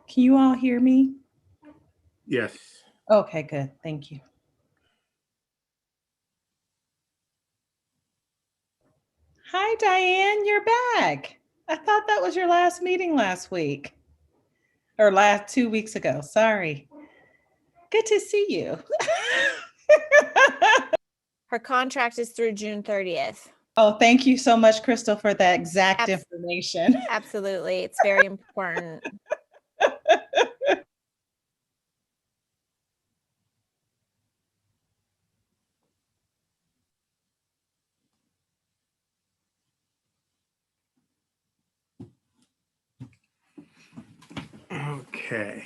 Can you all hear me? Yes. Okay, good. Thank you. Hi, Diane. You're back. I thought that was your last meeting last week. Or 2 weeks ago. Sorry. Good to see you. Her contract is through June 30th. Oh, thank you so much, Crystal, for that exact information. Absolutely. It's very important. Okay.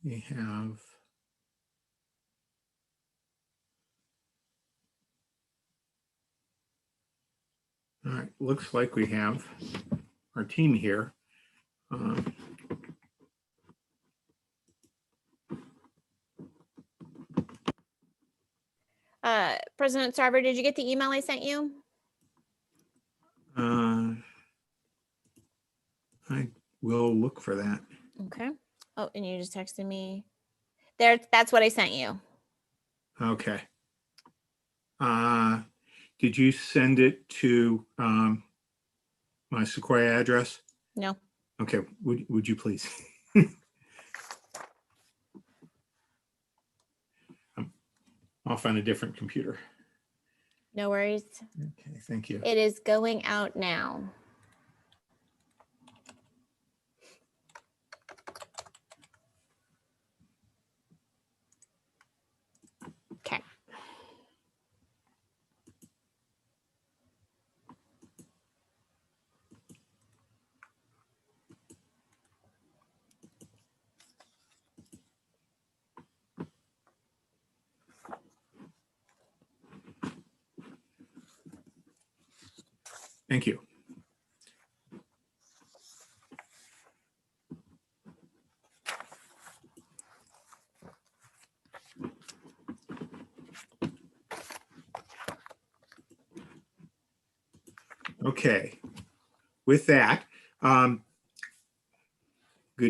We have all right, looks like we have our team here. President Sarver, did you get the email I sent you? I will look for that. Okay. Oh, and you just texted me. There, that's what I sent you. Okay. Did you send it to my Sequoia address? No. Okay, would you please? I'm off on a different computer. No worries. Okay, thank you. It is going out now. Okay. Thank you. Okay, with that, good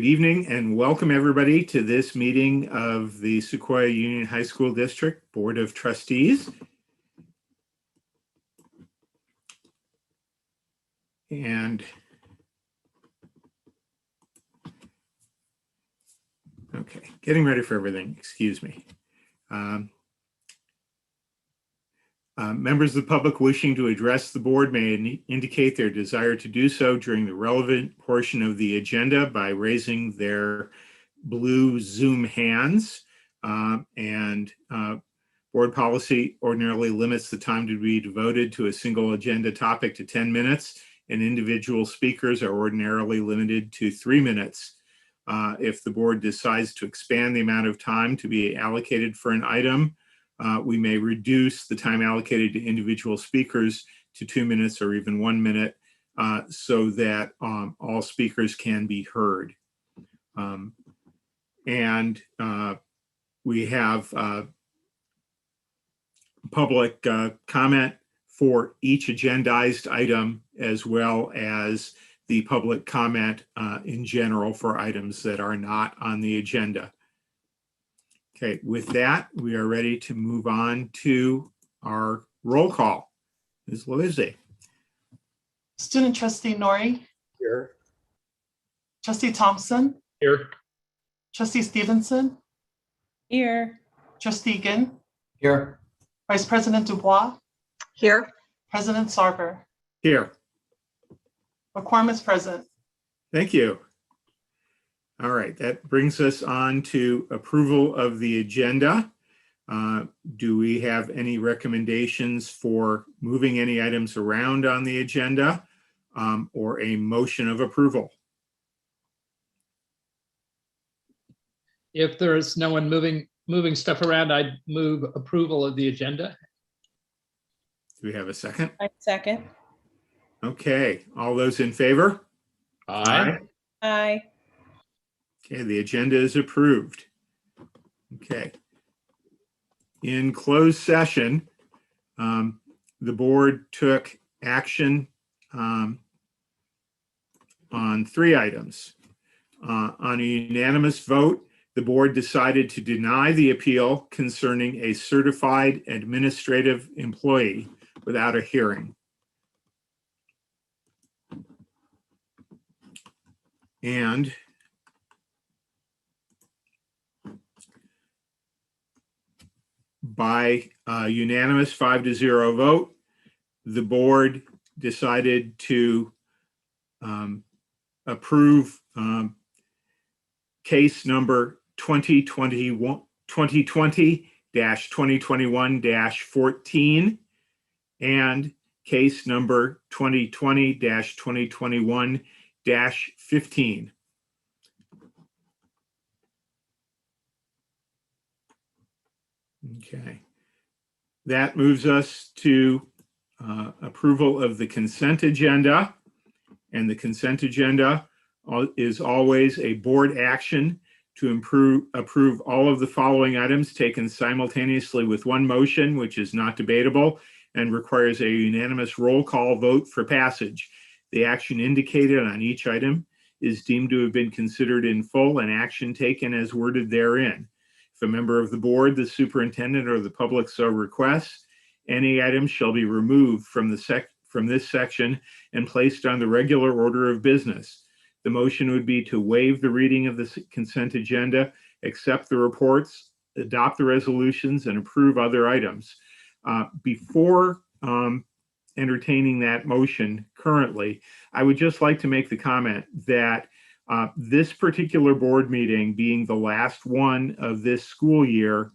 evening and welcome everybody to this meeting of the Sequoia Union High School District Board of Trustees. And okay, getting ready for everything, excuse me. Members of the public wishing to address the board may indicate their desire to do so during the relevant portion of the agenda by raising their blue Zoom hands. Board policy ordinarily limits the time to be devoted to a single agenda topic to 10 minutes, and individual speakers are ordinarily limited to 3 minutes. If the board decides to expand the amount of time to be allocated for an item, we may reduce the time allocated to individual speakers to 2 minutes or even 1 minute so that all speakers can be heard. We have public comment for each agendized item, as well as the public comment in general for items that are not on the agenda. Okay, with that, we are ready to move on to our roll call. Ms. Lizzie. Student Trustee Nori. Here. Trustee Thompson. Here. Trustee Stevenson. Here. Trustee Ginn. Here. Vice President Dubois. Here. President Sarver. Here. A quorum is present. Thank you. All right, that brings us on to approval of the agenda. Do we have any recommendations for moving any items around on the agenda or a motion of approval? If there's no one moving stuff around, I'd move approval of the agenda. Do we have a second? I second. Okay, all those in favor? Aye. Aye. Okay, the agenda is approved. Okay. In closed session, the board took action on 3 items. On a unanimous vote, the board decided to deny the appeal concerning a certified administrative employee without a hearing. And by a unanimous 5-0 vote, the board decided to approve case number 2020-2021-14 and case number 2020-2021-15. Okay. That moves us to approval of the consent agenda. And the consent agenda is always a board action to approve all of the following items taken simultaneously with one motion, which is not debatable and requires a unanimous roll call vote for passage. The action indicated on each item is deemed to have been considered in full and action taken as worded therein. If a member of the board, the superintendent, or the public so requests, any item shall be removed from this section and placed on the regular order of business. The motion would be to waive the reading of the consent agenda, accept the reports, adopt the resolutions, and approve other items. Before entertaining that motion currently, I would just like to make the comment that this particular board meeting, being the last one of this school year,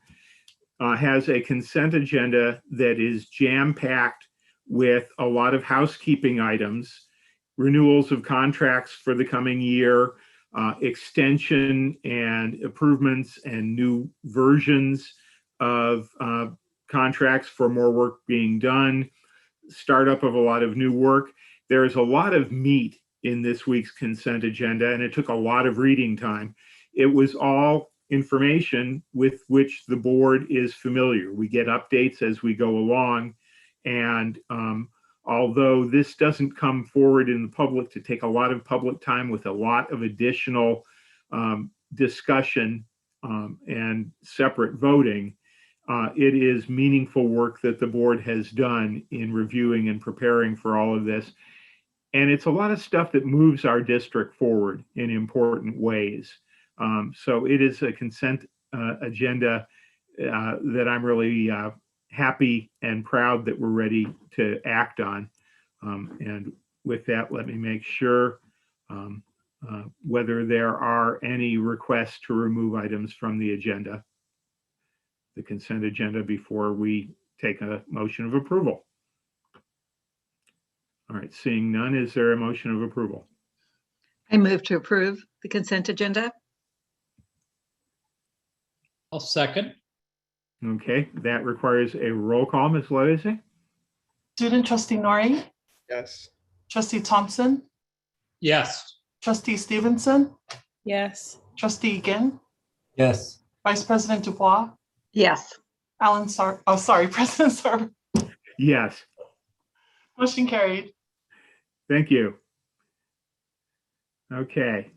has a consent agenda that is jam-packed with a lot of housekeeping items, renewals of contracts for the coming year, extension and improvements and new versions of contracts for more work being done, startup of a lot of new work. There's a lot of meat in this week's consent agenda, and it took a lot of reading time. It was all information with which the board is familiar. We get updates as we go along, and although this doesn't come forward in the public to take a lot of public time with a lot of additional discussion and separate voting, it is meaningful work that the board has done in reviewing and preparing for all of this. And it's a lot of stuff that moves our district forward in important ways. So it is a consent agenda that I'm really happy and proud that we're ready to act on. And with that, let me make sure whether there are any requests to remove items from the agenda, the consent agenda, before we take a motion of approval. All right, seeing none, is there a motion of approval? I move to approve the consent agenda. I'll second. Okay, that requires a roll call, Ms. Loisy? Student trustee Nori, Yes. trustee Thompson, Yes. trustee Stevenson, Yes. trustee Ginn, Yes. vice president Dubois, Yes. President Sarver. Yes, Motion carried. thank you. Okay.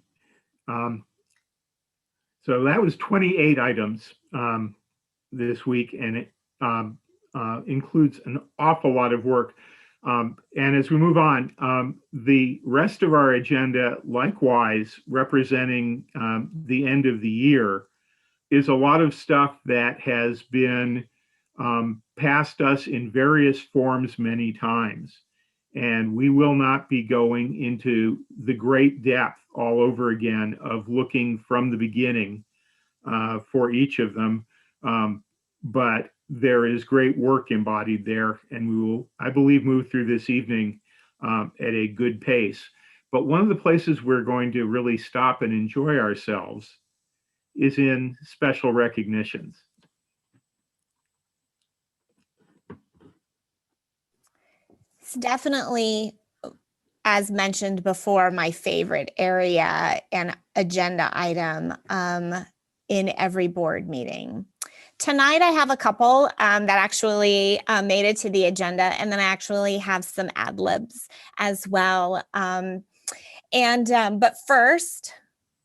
So that was 28 items this week, and it includes an awful lot of work. And as we move on, the rest of our agenda, likewise representing the end of the year, is a lot of stuff that has been passed us in various forms many times. And we will not be going into the great depth all over again of looking from the beginning for each of them. But there is great work embodied there, and we will, I believe, move through this evening at a good pace. But one of the places we're going to really stop and enjoy ourselves is in special recognitions. It's definitely, as mentioned before, my favorite area and agenda item in every board meeting. Tonight, I have a couple that actually made it to the agenda, and then I actually have some ad libs as well. But first,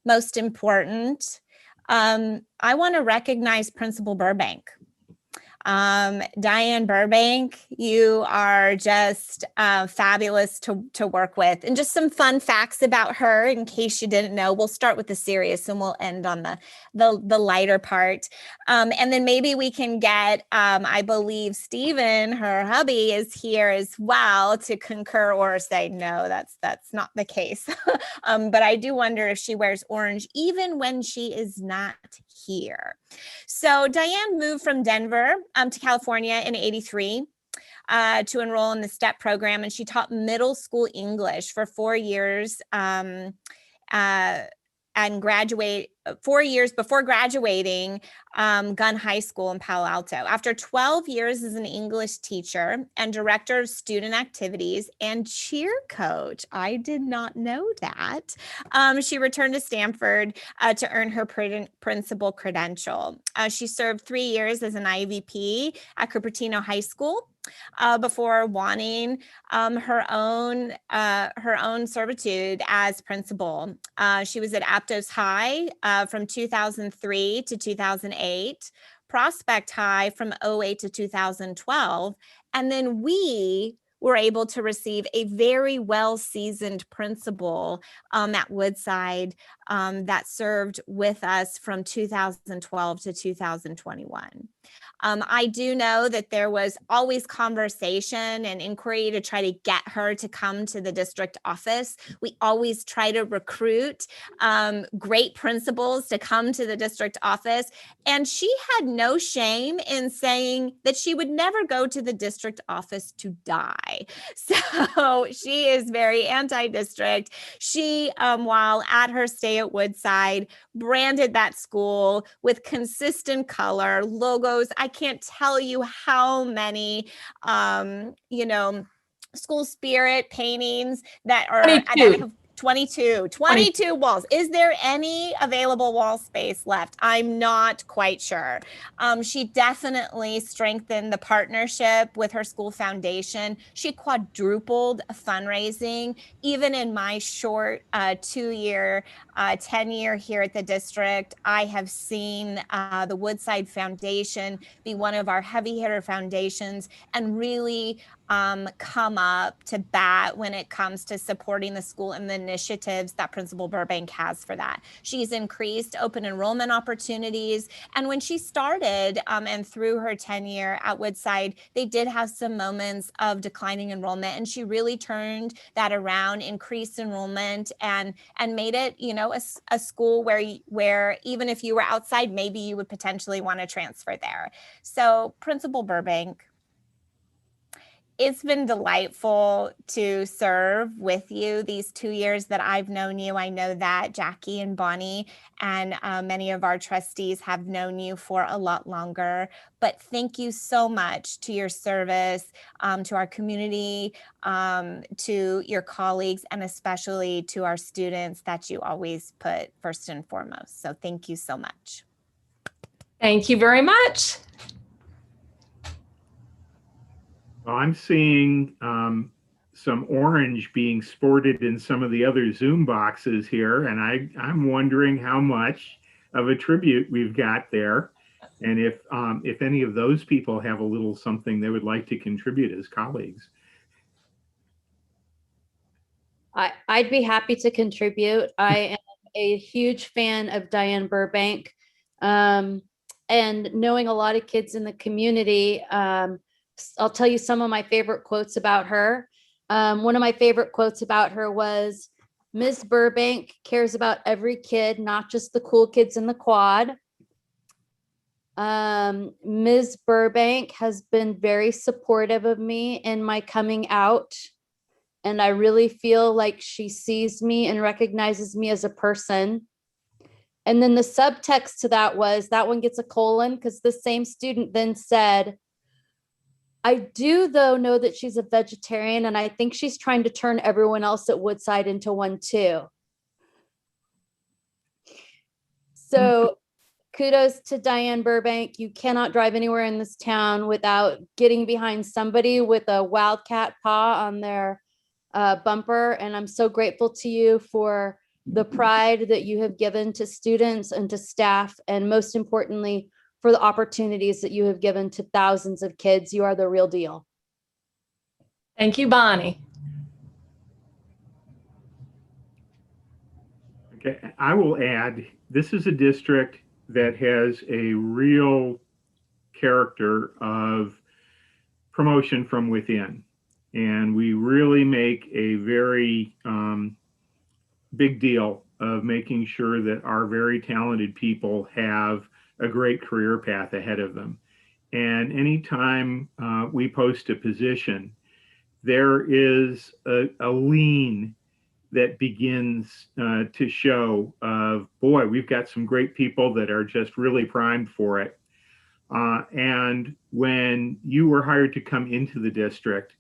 most important, I want to recognize Principal Burbank. Diane Burbank, you are just fabulous to work with. And just some fun facts about her, in case you didn't know. We'll start with the serious and we'll end on the lighter part. And then maybe we can get, I believe Stephen, her hubby, is here as well to concur or say, no, that's not the case. But I do wonder if she wears orange even when she is not here. So Diane moved from Denver to California in '83 to enroll in the STEP program, and she taught middle school English for 4 years and 4 years before graduating Gunn High School in Palo Alto. After 12 years as an English teacher and director of student activities and cheer coach, I did not know that, she returned to Stanford to earn her principal credential. She served 3 years as an IVP at Cupertino High School before wanting her own servitude as principal. She was at Aptos High from 2003 to 2008, Prospect High from 2008 to 2012, and then we were able to receive a very well-seasoned principal at Woodside that served with us from 2012 to 2021. I do know that there was always conversation and inquiry to try to get her to come to the district office. We always try to recruit great principals to come to the district office. And she had no shame in saying that she would never go to the district office to die. So she is very anti-district. She, while at her stay at Woodside, branded that school with consistent color, logos. I can't tell you how many, school spirit paintings that are 22 walls. Is there any available wall space left? I'm not quite sure. She definitely strengthened the partnership with her school foundation. She quadrupled fundraising. Even in my short 2-year tenure here at the district, I have seen the Woodside Foundation be one of our heavy hitter foundations and really come up to bat when it comes to supporting the school and the initiatives that Principal Burbank has for that. She's increased open enrollment opportunities. And when she started and through her tenure at Woodside, they did have some moments of declining enrollment. And she really turned that around, increased enrollment, and made it, a school where even if you were outside, maybe you would potentially want to transfer there. So Principal Burbank, it's been delightful to serve with you these 2 years that I've known you. I know that Jackie and Bonnie and many of our trustees have known you for a lot longer. But thank you so much to your service, to our community, to your colleagues, and especially to our students that you always put first and foremost. So thank you so much. Thank you very much. Well, I'm seeing some orange being sported in some of the other Zoom boxes here, and I'm wondering how much of a tribute we've got there, and if any of those people have a little something they would like to contribute as colleagues. I'd be happy to contribute. I am a huge fan of Diane Burbank, and knowing a lot of kids in the community. I'll tell you some of my favorite quotes about her. One of my favorite quotes about her was, "Ms. Burbank cares about every kid, not just the cool kids in the quad." Ms. Burbank has been very supportive of me in my coming out. And I really feel like she sees me and recognizes me as a person. And then the subtext to that was, that one gets a colon, because the same student then said, "I do, though, know that she's a vegetarian, and I think she's trying to turn everyone else at Woodside into one, too." So kudos to Diane Burbank. You cannot drive anywhere in this town without getting behind somebody with a wildcat paw on their bumper. And I'm so grateful to you for the pride that you have given to students and to staff, and most importantly, for the opportunities that you have given to thousands of kids. You are the real deal. Thank you, Bonnie. Okay, I will add, this is a district that has a real character of promotion from within. And we really make a very big deal of making sure that our very talented people have a great career path ahead of them. And anytime we post a position, there is a lean that begins to show of, boy, we've got some great people that are just really primed for it. And when you were hired to come into the district,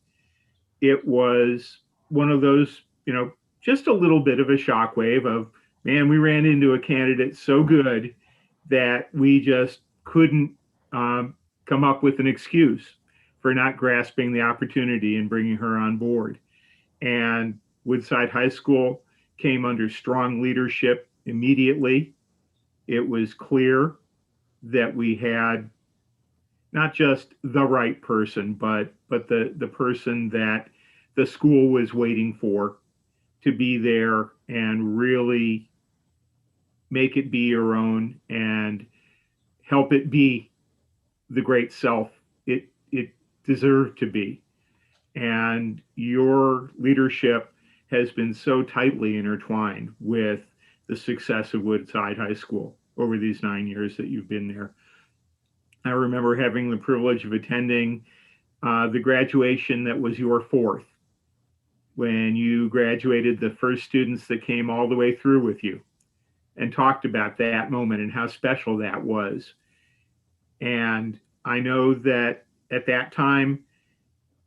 it was one of those, just a little bit of a shockwave of, man, we ran into a candidate so good that we just couldn't come up with an excuse for not grasping the opportunity and bringing her on board. And Woodside High School came under strong leadership immediately. It was clear that we had not just the right person, but the person that the school was waiting for to be there and really make it be your own and help it be the great self it deserved to be. And your leadership has been so tightly intertwined with the success of Woodside High School over these 9 years that you've been there. I remember having the privilege of attending the graduation that was your fourth, when you graduated the first students that came all the way through with you, and talked about that moment and how special that was. And I know that at that time,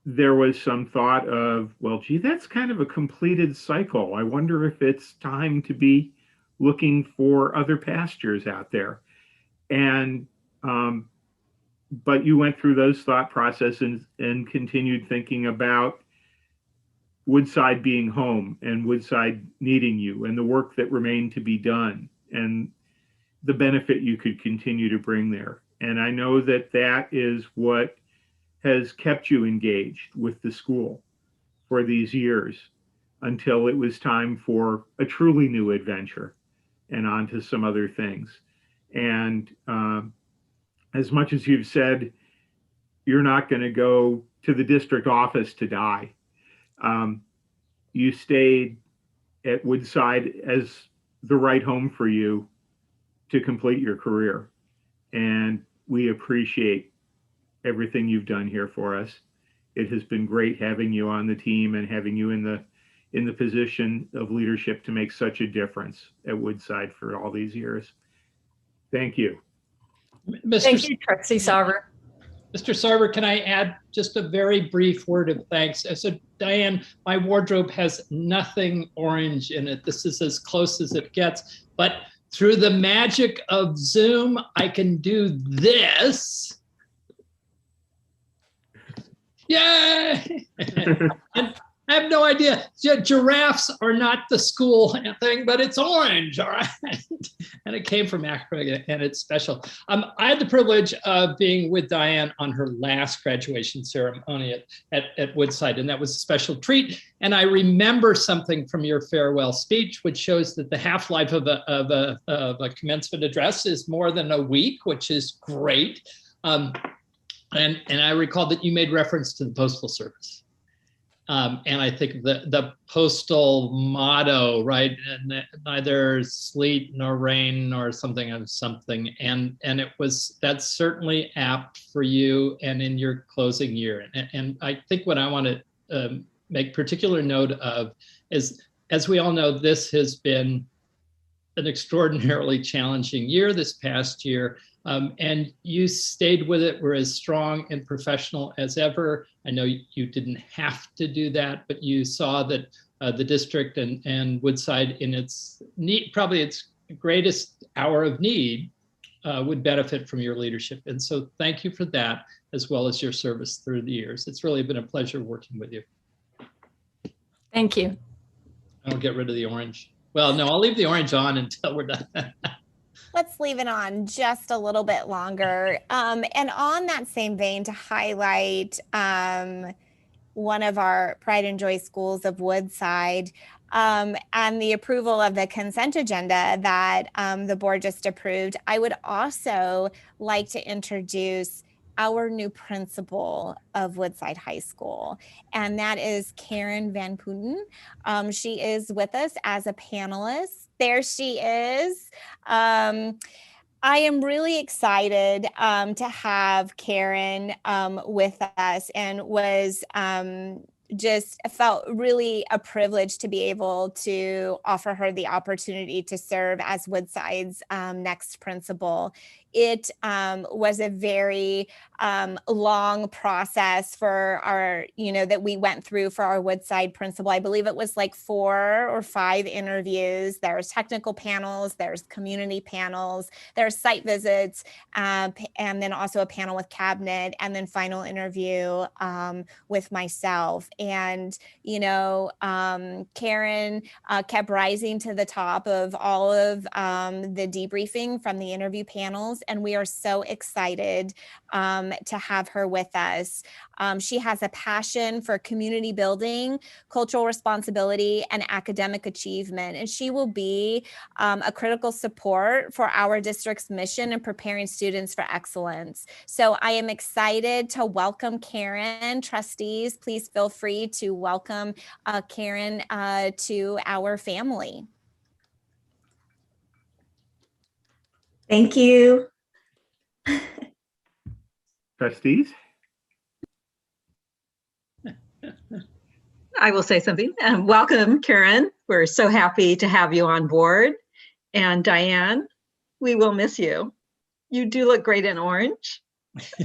there was some thought of, well, gee, that's kind of a completed cycle. I wonder if it's time to be looking for other pastures out there. And, but you went through those thought processes and continued thinking about Woodside being home and Woodside needing you and the work that remained to be done and the benefit you could continue to bring there. And I know that that is what has kept you engaged with the school for these years until it was time for a truly new adventure and on to some other things. And as much as you've said, you're not going to go to the district office to die. You stayed at Woodside as the right home for you to complete your career. And we appreciate everything you've done here for us. It has been great having you on the team and having you in the position of leadership to make such a difference at Woodside for all these years. Thank you. Thank you, Trustee Sarver. Mr. Sarver, can I add just a very brief word of thanks? So Diane, my wardrobe has nothing orange in it. This is as close as it gets, but through the magic of Zoom, I can do this. Yay! And I have no idea. Giraffes are not the school thing, but it's orange, all right? And it came from Africa, and it's special. I had the privilege of being with Diane on her last graduation ceremony at Woodside, and that was a special treat. And I remember something from your farewell speech, which shows that the half-life of a commencement address is more than a week, which is great. And I recall that you made reference to the Postal Service. And I think the postal motto, right? Neither sleet nor rain nor something of something. And that's certainly apt for you and in your closing year. And I think what I want to make particular note of is, as we all know, this has been an extraordinarily challenging year this past year. And you stayed with it, were as strong and professional as ever. I know you didn't have to do that, but you saw that the district and Woodside in its need, probably its greatest hour of need, would benefit from your leadership. And so thank you for that, as well as your service through the years. It's really been a pleasure working with you. Thank you. I'll get rid of the orange. Well, no, I'll leave the orange on until we're done. Let's leave it on just a little bit longer. And on that same vein, to highlight one of our pride and joy schools of Woodside, and the approval of the consent agenda that the board just approved, I would also like to introduce our new principal of Woodside High School, and that is Karen Van Putten. She is with us as a panelist. There she is. I am really excited to have Karen with us, and was just felt really a privilege to be able to offer her the opportunity to serve as Woodside's next principal. It was a very long process for our, that we went through for our Woodside principal. I believe it was like 4 or 5 interviews. There's technical panels, there's community panels, there's site visits, and then also a panel with cabinet, and then final interview with myself. And, Karen kept rising to the top of all of the debriefing from the interview panels, and we are so excited to have her with us. She has a passion for community building, cultural responsibility, and academic achievement, and she will be a critical support for our district's mission in preparing students for excellence. So I am excited to welcome Karen. Trustees, please feel free to welcome Karen to our family. Thank you. Trustees? I will say something. Welcome, Karen. We're so happy to have you on board. And Diane, we will miss you. You do look great in orange.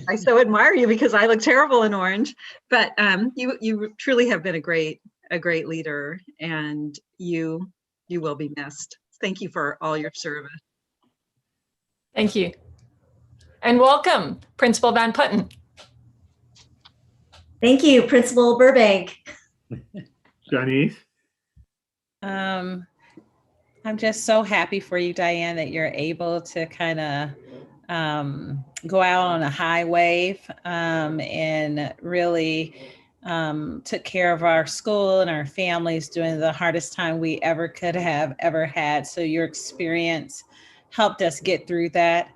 I so admire you because I look terrible in orange. But you truly have been a great leader, and you will be missed. Thank you for all your service. Thank you. And welcome, Principal Van Putten. Thank you, Principal Burbank. Janice? I'm just so happy for you, Diane, that you're able to kind of go out on a high wave and really took care of our school and our families during the hardest time we ever could have ever had. So your experience helped us get through that.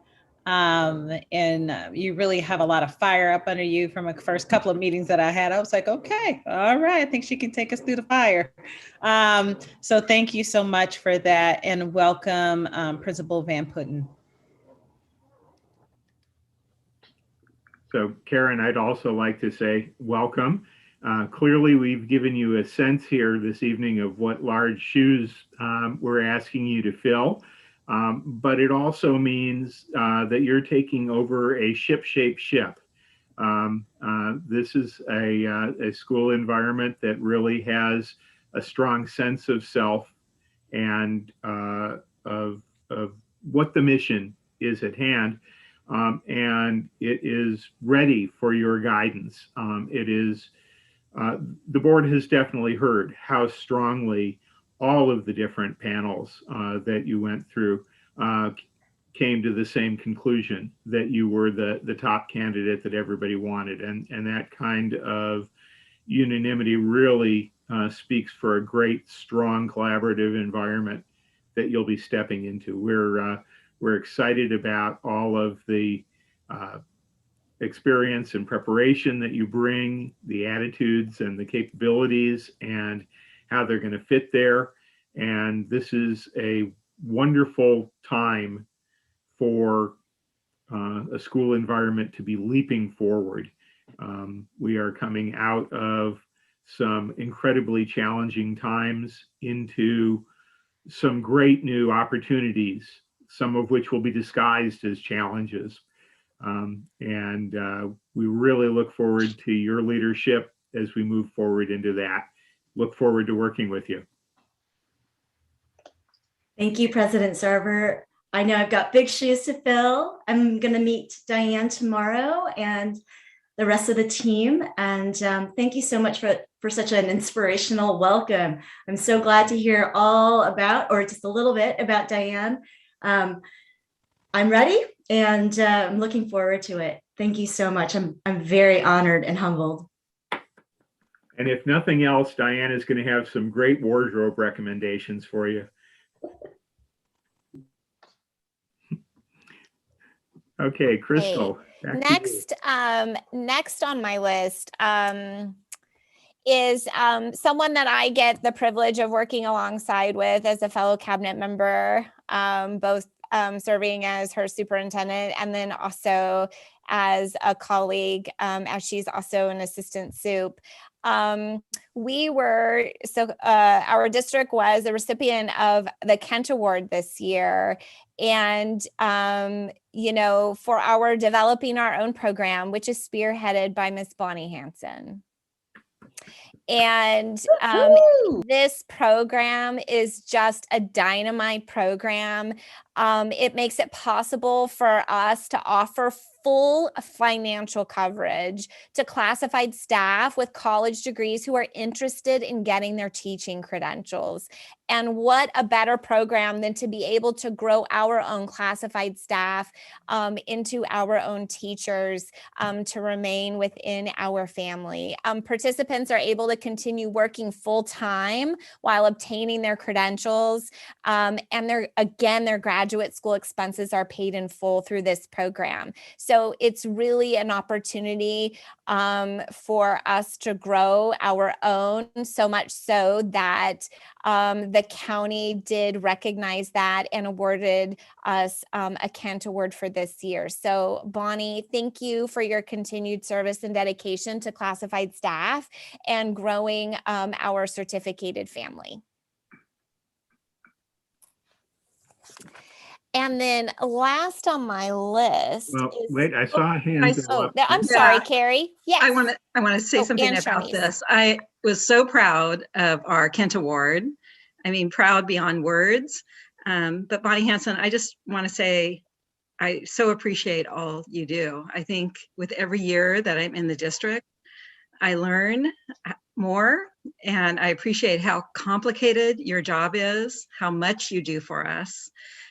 And you really have a lot of fire up under you from the first couple of meetings that I had. I was like, okay, all right, I think she can take us through the fire. So thank you so much for that, and welcome, Principal Van Putten. So Karen, I'd also like to say welcome. Clearly, we've given you a sense here this evening of what large shoes we're asking you to fill. But it also means that you're taking over a ship-shaped ship. This is a school environment that really has a strong sense of self and of what the mission is at hand. And it is ready for your guidance. The board has definitely heard how strongly all of the different panels that you went through came to the same conclusion, that you were the top candidate that everybody wanted. And that kind of unanimity really speaks for a great, strong, collaborative environment that you'll be stepping into. We're excited about all of the experience and preparation that you bring, the attitudes and the capabilities, and how they're going to fit there. And this is a wonderful time for a school environment to be leaping forward. We are coming out of some incredibly challenging times into some great new opportunities, some of which will be disguised as challenges. And we really look forward to your leadership as we move forward into that. Look forward to working with you. Thank you, President Sarver. I know I've got big shoes to fill. I'm going to meet Diane tomorrow, and the rest of the team. And thank you so much for such an inspirational welcome. I'm so glad to hear all about, or just a little bit about Diane. I'm ready and I'm looking forward to it. Thank you so much. I'm very honored and humbled. And if nothing else, Diane is going to have some great wardrobe recommendations for you. Okay, Crystal. back to you. Next on my list is someone that I get the privilege of working alongside with as a fellow cabinet member, both serving as her superintendent and then also as a colleague, as she's also an assistant soup. Our district was the recipient of the Kent Award this year. And, for our developing our own program, which is spearheaded by Miss Bonnie Hansen. And this program is just a dynamite program. It makes it possible for us to offer full financial coverage to classified staff with college degrees who are interested in getting their teaching credentials. And what a better program than to be able to grow our own classified staff into our own teachers to remain within our family. Participants are able to continue working full-time while obtaining their credentials. And their graduate school expenses are paid in full through this program. So it's really an opportunity for us to grow our own, so much so that the county did recognize that and awarded us a Kent Award for this year. So Bonnie, thank you for your continued service and dedication to classified staff and growing our certificated family. And then last on my list wait, I saw a hand go up. I'm sorry, Carrie. Yes. I want to say something about this. I was so proud of our Kent Award. I mean, proud beyond words. But Bonnie Hansen, I just want to say, I so appreciate all you do. I think with every year that I'm in the district, I learn more, and I appreciate how complicated your job is, how much you do for us.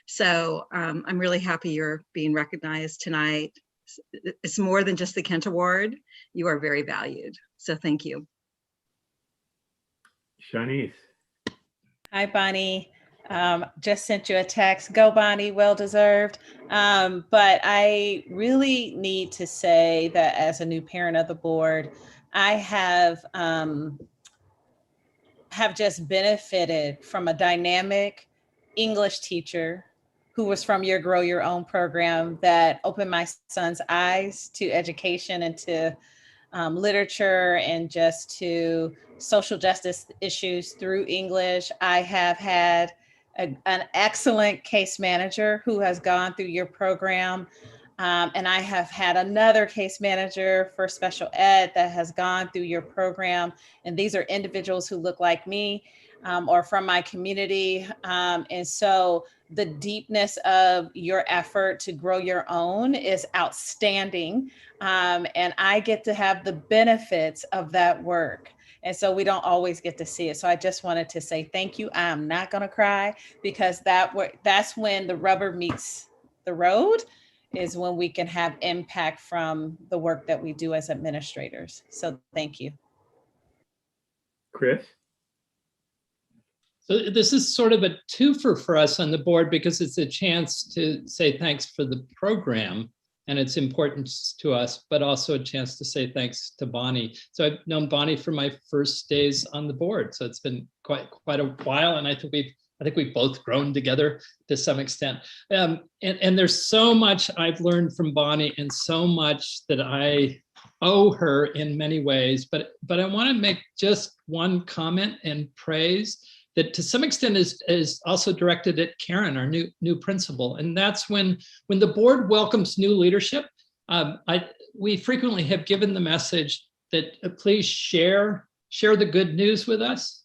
So I'm really happy you're being recognized tonight. It's more than just the Kent Award. You are very valued. So thank you. Shanice. Hi, Bonnie. Just sent you a text. Go, Bonnie, well deserved. But I really need to say that as a new parent of the board, I have just benefited from a dynamic English teacher who was from your Grow Your Own program that opened my son's eyes to education and to literature and just to social justice issues through English. I have had an excellent case manager who has gone through your program. And I have had another case manager for special ed that has gone through your program. And these are individuals who look like me or from my community. And so the deepness of your effort to grow your own is outstanding. And I get to have the benefits of that work. And so we don't always get to see it. So I just wanted to say thank you. I'm not going to cry because that's when the rubber meets the road, is when we can have impact from the work that we do as administrators. So thank you. Chris? So this is sort of a twofer for us on the board because it's a chance to say thanks for the program and its importance to us, but also a chance to say thanks to Bonnie. So I've known Bonnie for my first days on the board. So it's been quite a while, and I think we've both grown together to some extent. And there's so much I've learned from Bonnie and so much that I owe her in many ways, but I want to make just one comment and praise that to some extent is also directed at Karen, our new principal. And that's when the board welcomes new leadership, we frequently have given the message that please share the good news with us,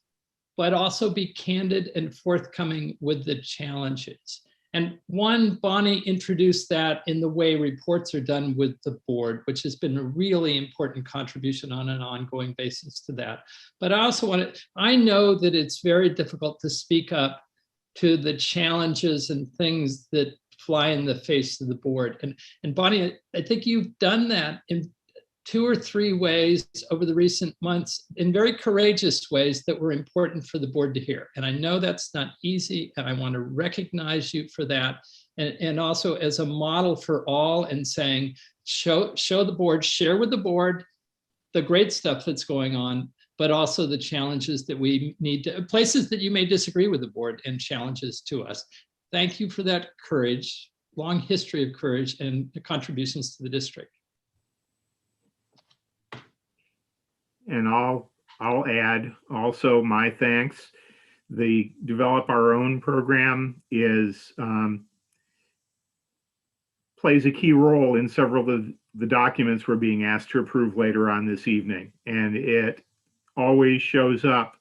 but also be candid and forthcoming with the challenges. And one, Bonnie introduced that in the way reports are done with the board, which has been a really important contribution on an ongoing basis to that. But I know that it's very difficult to speak up to the challenges and things that fly in the face of the board. And Bonnie, I think you've done that in 2 or 3 ways over the recent months in very courageous ways that were important for the board to hear. And I know that's not easy, and I want to recognize you for that. And also as a model for all, and saying, show the board, share with the board the great stuff that's going on, but also the challenges that we need to, places that you may disagree with the board and challenges to us. Thank you for that courage, long history of courage and the contributions to the district. And I'll add also my thanks. The Develop Our Own program plays a key role in several of the documents we're being asked to approve later on this evening. And it always shows up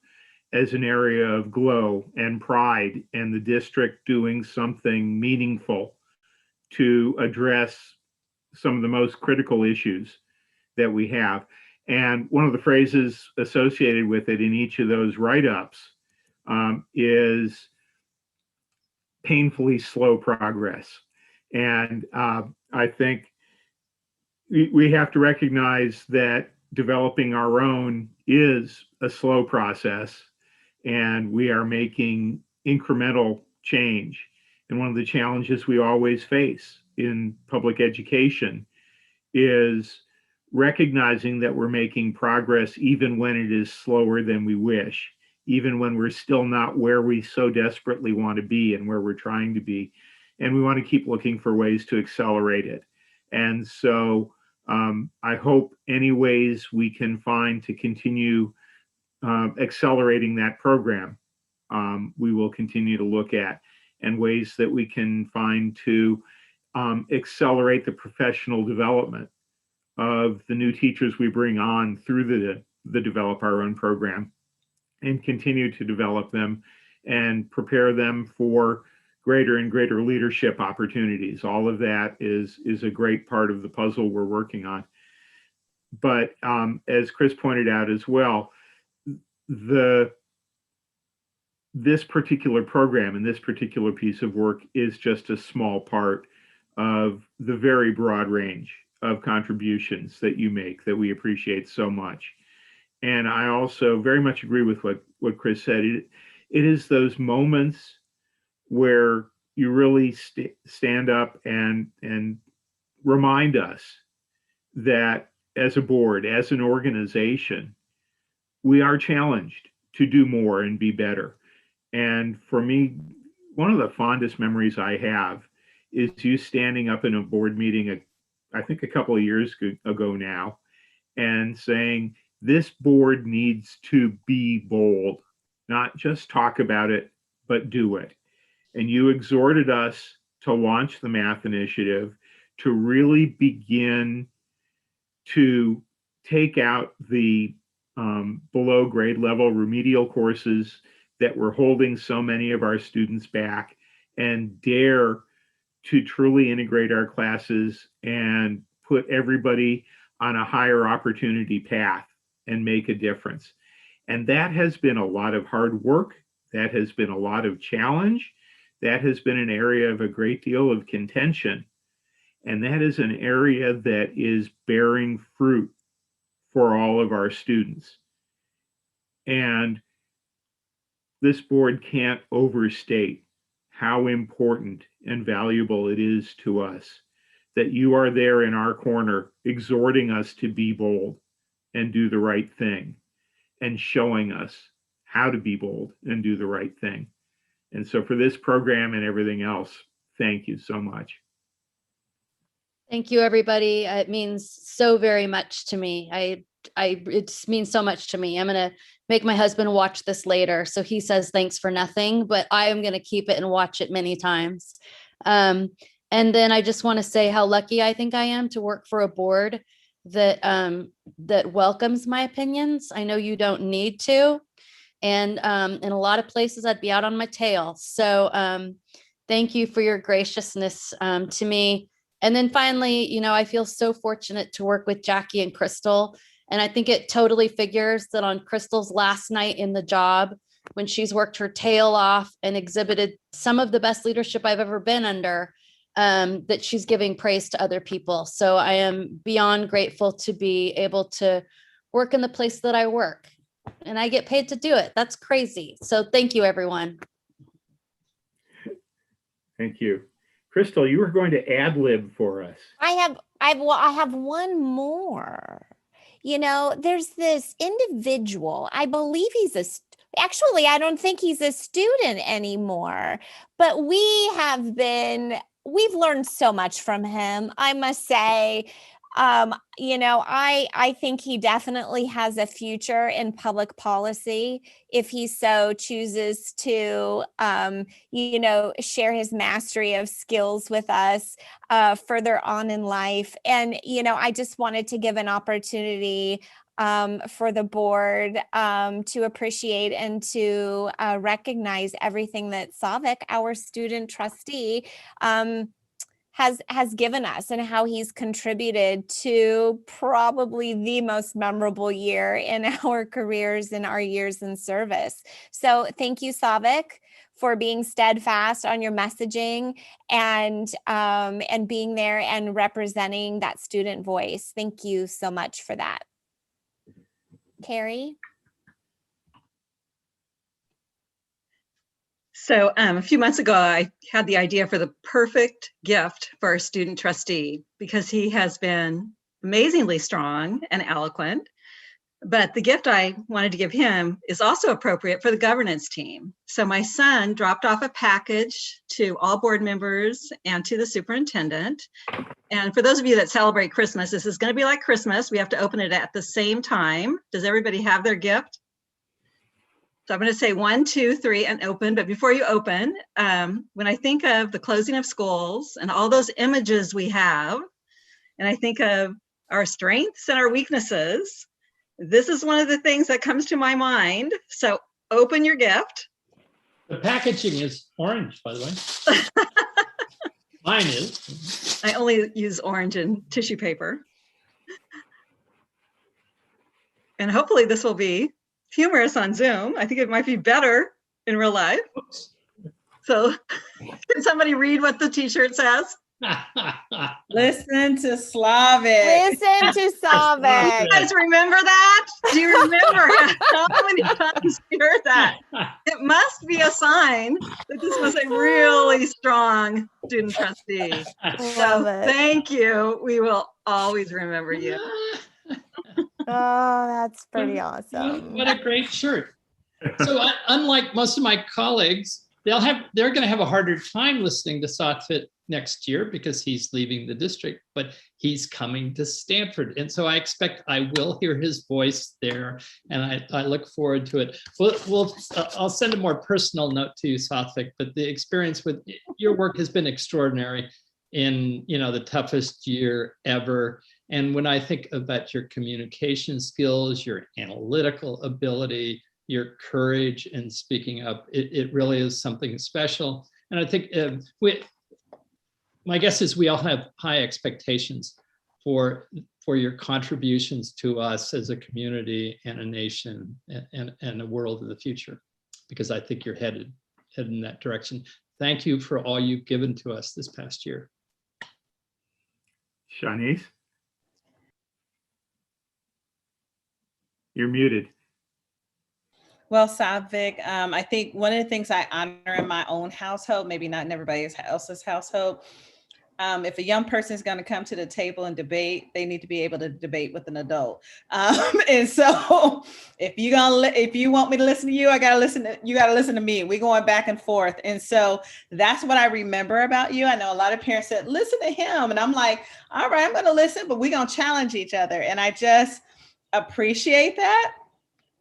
as an area of glow and pride, and the district doing something meaningful to address some of the most critical issues that we have. And one of the phrases associated with it in each of those write-ups is painfully slow progress. And I think we have to recognize that developing our own is a slow process, and we are making incremental change. And one of the challenges we always face in public education is recognizing that we're making progress even when it is slower than we wish, even when we're still not where we so desperately want to be and where we're trying to be. And we want to keep looking for ways to accelerate it. And so I hope any ways we can find to continue accelerating that program, we will continue to look at, and ways that we can find to accelerate the professional development of the new teachers we bring on through the Develop Our Own program, and continue to develop them and prepare them for greater and greater leadership opportunities. All of that is a great part of the puzzle we're working on. But as Chris pointed out as well, this particular program and this particular piece of work is just a small part of the very broad range of contributions that you make that we appreciate so much. And I also very much agree with what Chris said. It is those moments where you really stand up and remind us that as a board, as an organization, we are challenged to do more and be better. And for me, one of the fondest memories I have is you standing up in a board meeting, I think a couple of years ago now, and saying, this board needs to be bold, not just talk about it, but do it. And you exhorted us to launch the math initiative, to really begin to take out the below grade level remedial courses that were holding so many of our students back, and dare to truly integrate our classes and put everybody on a higher opportunity path and make a difference. And that has been a lot of hard work. That has been a lot of challenge. That has been an area of a great deal of contention. And that is an area that is bearing fruit for all of our students. And this board can't overstate how important and valuable it is to us that you are there in our corner, exhorting us to be bold and do the right thing, and showing us how to be bold and do the right thing. And so for this program and everything else, thank you so much. Thank you, everybody. It means so very much to me. It means so much to me. I'm going to make my husband watch this later, so he says thanks for nothing, but I am going to keep it and watch it many times. And then I just want to say how lucky I think I am to work for a board that that welcomes my opinions. I know you don't need to, and in a lot of places I'd be out on my tail. So Thank you for your graciousness to me. And then finally, you know, I feel so fortunate to work with Jackie and Crystal. And I think it totally figures that on Crystal's last night in the job, when she's worked her tail off and exhibited some of the best leadership I've ever been under, that she's giving praise to other people. So I am beyond grateful to be able to work in the place that I work, and I get paid to do it. That's crazy. So thank you, everyone. Thank you. Crystal, you were going to ad lib for us. I have one more. You know, there's this individual, I believe actually, I don't think he's a student anymore, but we've learned so much from him, I must say. You know, I think he definitely has a future in public policy if he so chooses to, you know, share his mastery of skills with us further on in life. And, you know, I just wanted to give an opportunity for the board to appreciate and to recognize everything that Savik, our student trustee, has given us and how he's contributed to probably the most memorable year in our careers and our years in service. So thank you, Savik, for being steadfast on your messaging and being there and representing that student voice. Thank you so much for that. Carrie? So a few months ago, I had the idea for the perfect gift for our student trustee because he has been amazingly strong and eloquent. But the gift I wanted to give him is also appropriate for the governance team. So my son dropped off a package to all board members and to the superintendent. And for those of you that celebrate Christmas, this is going to be like Christmas. We have to open it at the same time. Does everybody have their gift? So I'm going to say 1, 2, 3 and open. But before you open, when I think of the closing of schools and all those images we have, and I think of our strengths and our weaknesses, this is one of the things that comes to my mind. So open your gift. The packaging is orange, by the way. Mine is. I only use orange and tissue paper. And hopefully this will be humorous on Zoom. I think it might be better in real life. So can somebody read what the t-shirt says? Listen to Slavik. Listen to Savik. You guys remember that? Do you remember how many times you heard that? It must be a sign that this was a really strong student trustee. So thank you. We will always remember you. Oh, that's pretty awesome. What a great shirt. So unlike most of my colleagues, they're going to have a harder time listening to Satvik next year because he's leaving the district, but he's coming to Stanford. And so I expect I will hear his voice there, and I look forward to it. I'll send a more personal note to you, Satvik, but the experience with your work has been extraordinary in, you know, the toughest year ever. And when I think about your communication skills, your analytical ability, your courage in speaking up, it really is something special. And I think my guess is we all have high expectations for your contributions to us as a community and a nation and a world of the future, because I think you're headed in that direction. Thank you for all you've given to us this past year. Shanice? You're muted. Well, Savik, I think one of the things I honor in my own household, maybe not in everybody else's household, if a young person is going to come to the table and debate, they need to be able to debate with an adult. And so, if you want me to listen to you, you got to listen to me. We're going back and forth, and so that's what I remember about you. I know a lot of parents said, "Listen to him," and I'm like, "All right, I'm going to listen, but we're going to challenge each other," and I just appreciate that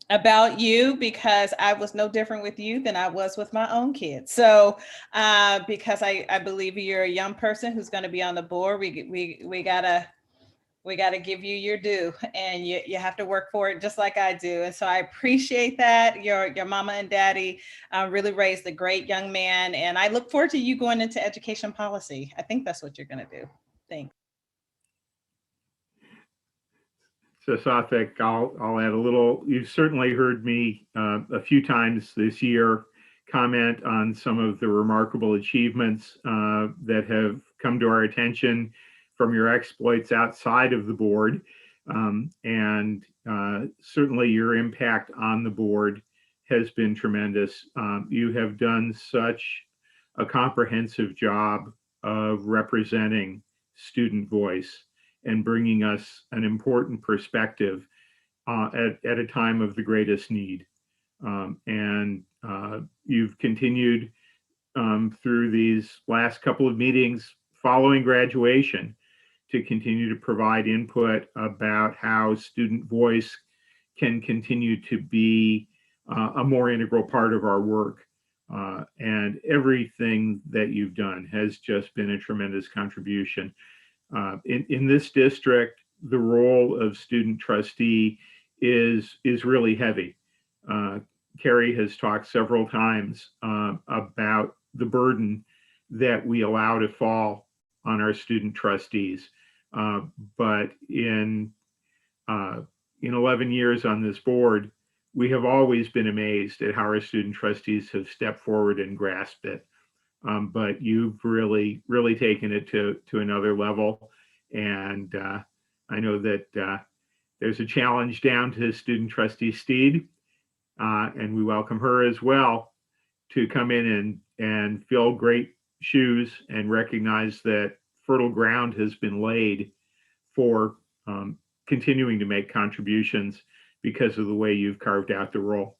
about you, because I was no different with you than I was with my own kids. So because I believe you're a young person who's going to be on the board, we gotta we got to give you your due, and you have to work for it just like I do. And so I appreciate that. Your mama and daddy really raised a great young man, and I look forward to you going into education policy. I think that's what you're going to do. Thanks. So Sathik, I'll add a little. You've certainly heard me a few times this year comment on some of the remarkable achievements that have come to our attention from your exploits outside of the board. And certainly your impact on the board has been tremendous. You have done such a comprehensive job of representing student voice and bringing us an important perspective at a time of the greatest need. And you've continued through these last couple of meetings following graduation to continue to provide input about how student voice can continue to be a more integral part of our work. And everything that you've done has just been a tremendous contribution. In this district, the role of student trustee is really heavy. Carrie has talked several times about the burden that we allow to fall on our student trustees. But in 11 years on this board, we have always been amazed at how our student trustees have stepped forward and grasped it. But you've really taken it to another level. And I know that there's a challenge down to student trustee Steed, and we welcome her as well to come in and fill great shoes and recognize that fertile ground has been laid for continuing to make contributions because of the way you've carved out the role.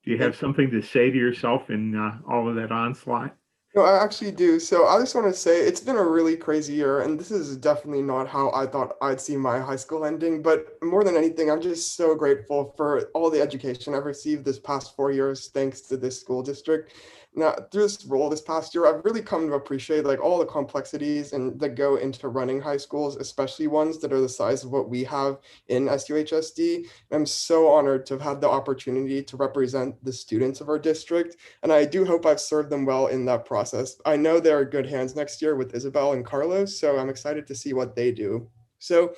Do you have something to say to yourself in all of that onslaught? No, I actually do. So I just want to say it's been a really crazy year, and this is definitely not how I thought I'd see my high school ending. But more than anything, I'm just so grateful for all the education I've received this past 4 years, thanks to this school district. Now, through this role this past year, I've really come to appreciate like all the complexities and that go into running high schools, especially ones that are the size of what we have in SUHSD. I'm so honored to have had the opportunity to represent the students of our district, and I do hope I've served them well in that process. I know they're in good hands next year with Isabel and Carlos, so I'm excited to see what they do. So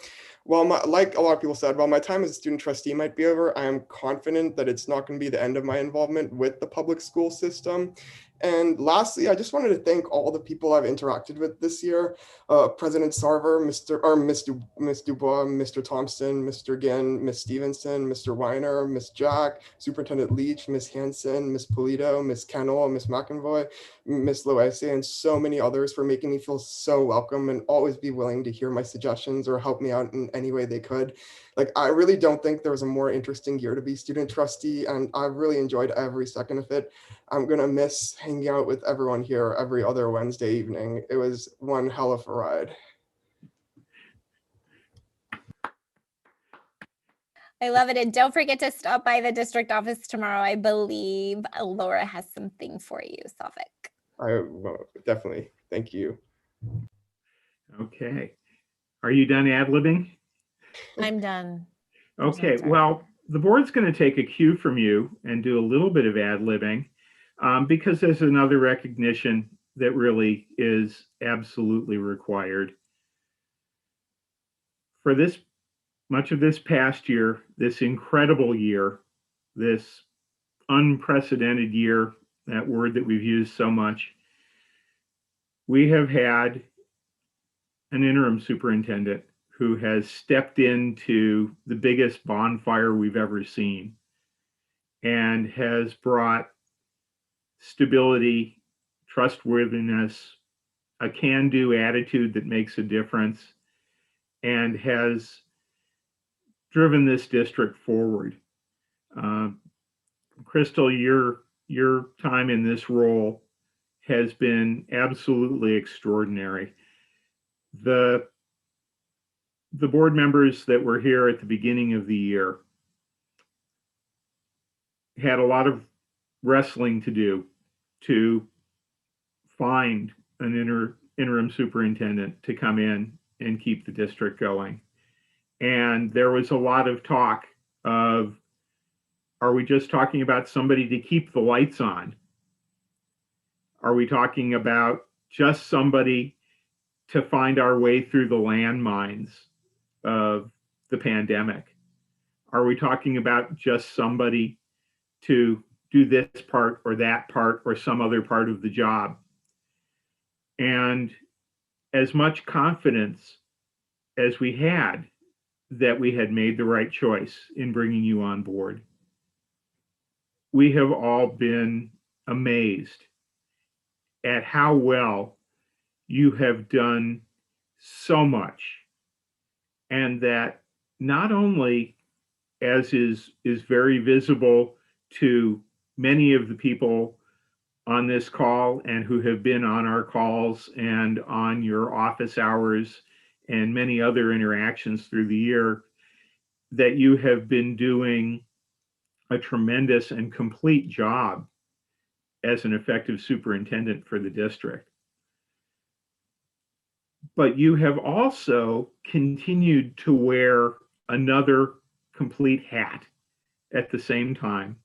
like a lot of people said, while my time as a student trustee might be over, I am confident that it's not going to be the end of my involvement with the public school system. And lastly, I just wanted to thank all the people I've interacted with this year. President Sarver, Miss Dubois, Mr. Thompson, Mr. Ginn, Miss Stevenson, Mr. Weiner, Miss Jack, Superintendent Leach, Miss Hanson, Miss Polito, Miss Kennel, Miss McEnvoy, Miss Loese, and so many others for making me feel so welcome and always be willing to hear my suggestions or help me out in any way they could. Like, I really don't think there was a more interesting year to be student trustee, and I've really enjoyed every second of it. I'm going to miss hanging out with everyone here every other Wednesday evening. It was one hell of a ride. I love it. And don't forget to stop by the district office tomorrow. I believe Laura has something for you, Suffolk. I will definitely. Thank you. Okay. Are you done ad-libbing? I'm done. Okay, well, the board's going to take a cue from you and do a little bit of ad-libbing because there's another recognition that really is absolutely required. For this much of this past year, this incredible year, this unprecedented year, that word that we've used so much, we have had an interim superintendent who has stepped into the biggest bonfire we've ever seen and has brought stability, trustworthiness, a can-do attitude that makes a difference, and has driven this district forward. Crystal, your time in this role has been absolutely extraordinary. The board members that were here at the beginning of the year had a lot of wrestling to do to find an interim superintendent to come in and keep the district going. And there was a lot of talk of, are we just talking about somebody to keep the lights on? Are we talking about just somebody to find our way through the landmines of the pandemic? Are we talking about just somebody to do this part or that part or some other part of the job? And as much confidence as we had that we had made the right choice in bringing you on board, we have all been amazed at how well you have done so much. And that not only, as is very visible to many of the people on this call and who have been on our calls and on your office hours and many other interactions through the year, that you have been doing a tremendous and complete job as an effective superintendent for the district. But you have also continued to wear another complete hat at the same time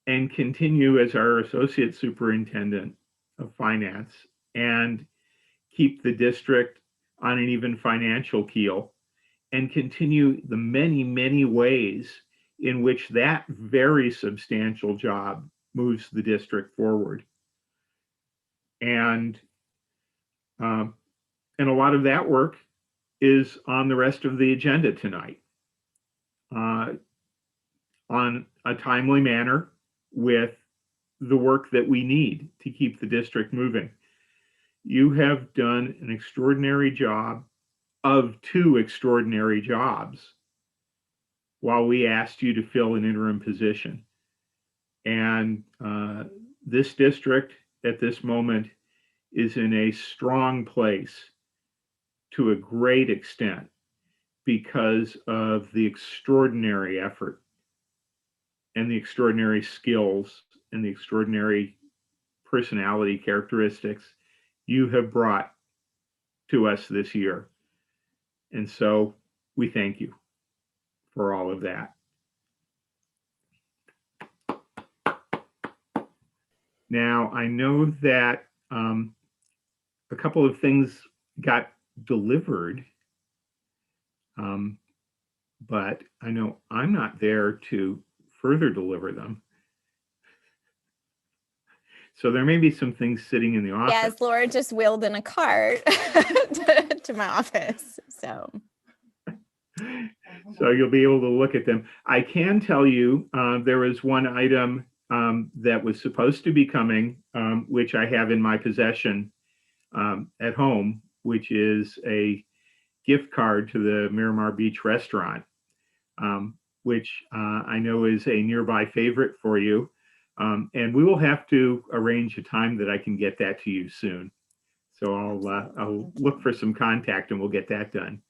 and continue as our associate superintendent of finance and keep the district on an even financial keel and continue the many, many ways in which that very substantial job moves the district forward. And a lot of that work is on the rest of the agenda tonight, on a timely manner with the work that we need to keep the district moving. You have done an extraordinary job of two extraordinary jobs while we asked you to fill an interim position. And this district at this moment is in a strong place to a great extent because of the extraordinary effort and the extraordinary skills and the extraordinary personality characteristics you have brought to us this year. And so we thank you for all of that. Now, I know that a couple of things got delivered, but I know I'm not there to further deliver them. So there may be some things sitting in the office. Yes, Laura just wheeled in a cart to my office. So you'll be able to look at them. I can tell you there was one item that was supposed to be coming, which I have in my possession at home, which is a gift card to the Miramar Beach restaurant, which I know is a nearby favorite for you. And we will have to arrange a time that I can get that to you soon. So I'll look for some contact and we'll get that done.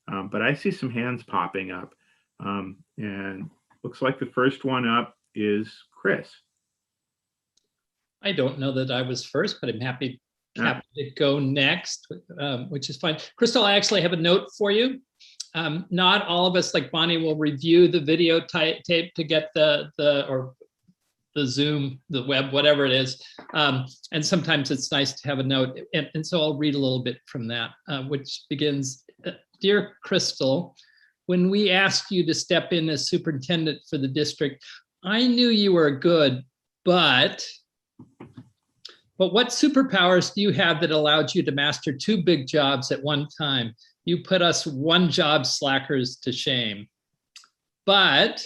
But I see some hands popping up, and looks like the first one up is Chris. I don't know that I was first, but I'm happy to go next, which is fine. Crystal, I actually have a note for you. Not all of us, like Bonnie, will review the video tape to get the Zoom, the web, whatever it is. And sometimes it's nice to have a note. And so I'll read a little bit from that, which begins, Dear Crystal, when we asked you to step in as superintendent for the district, I knew you were good, but what superpowers do you have that allowed you to master two big jobs at one time? You put us one job slackers to shame. But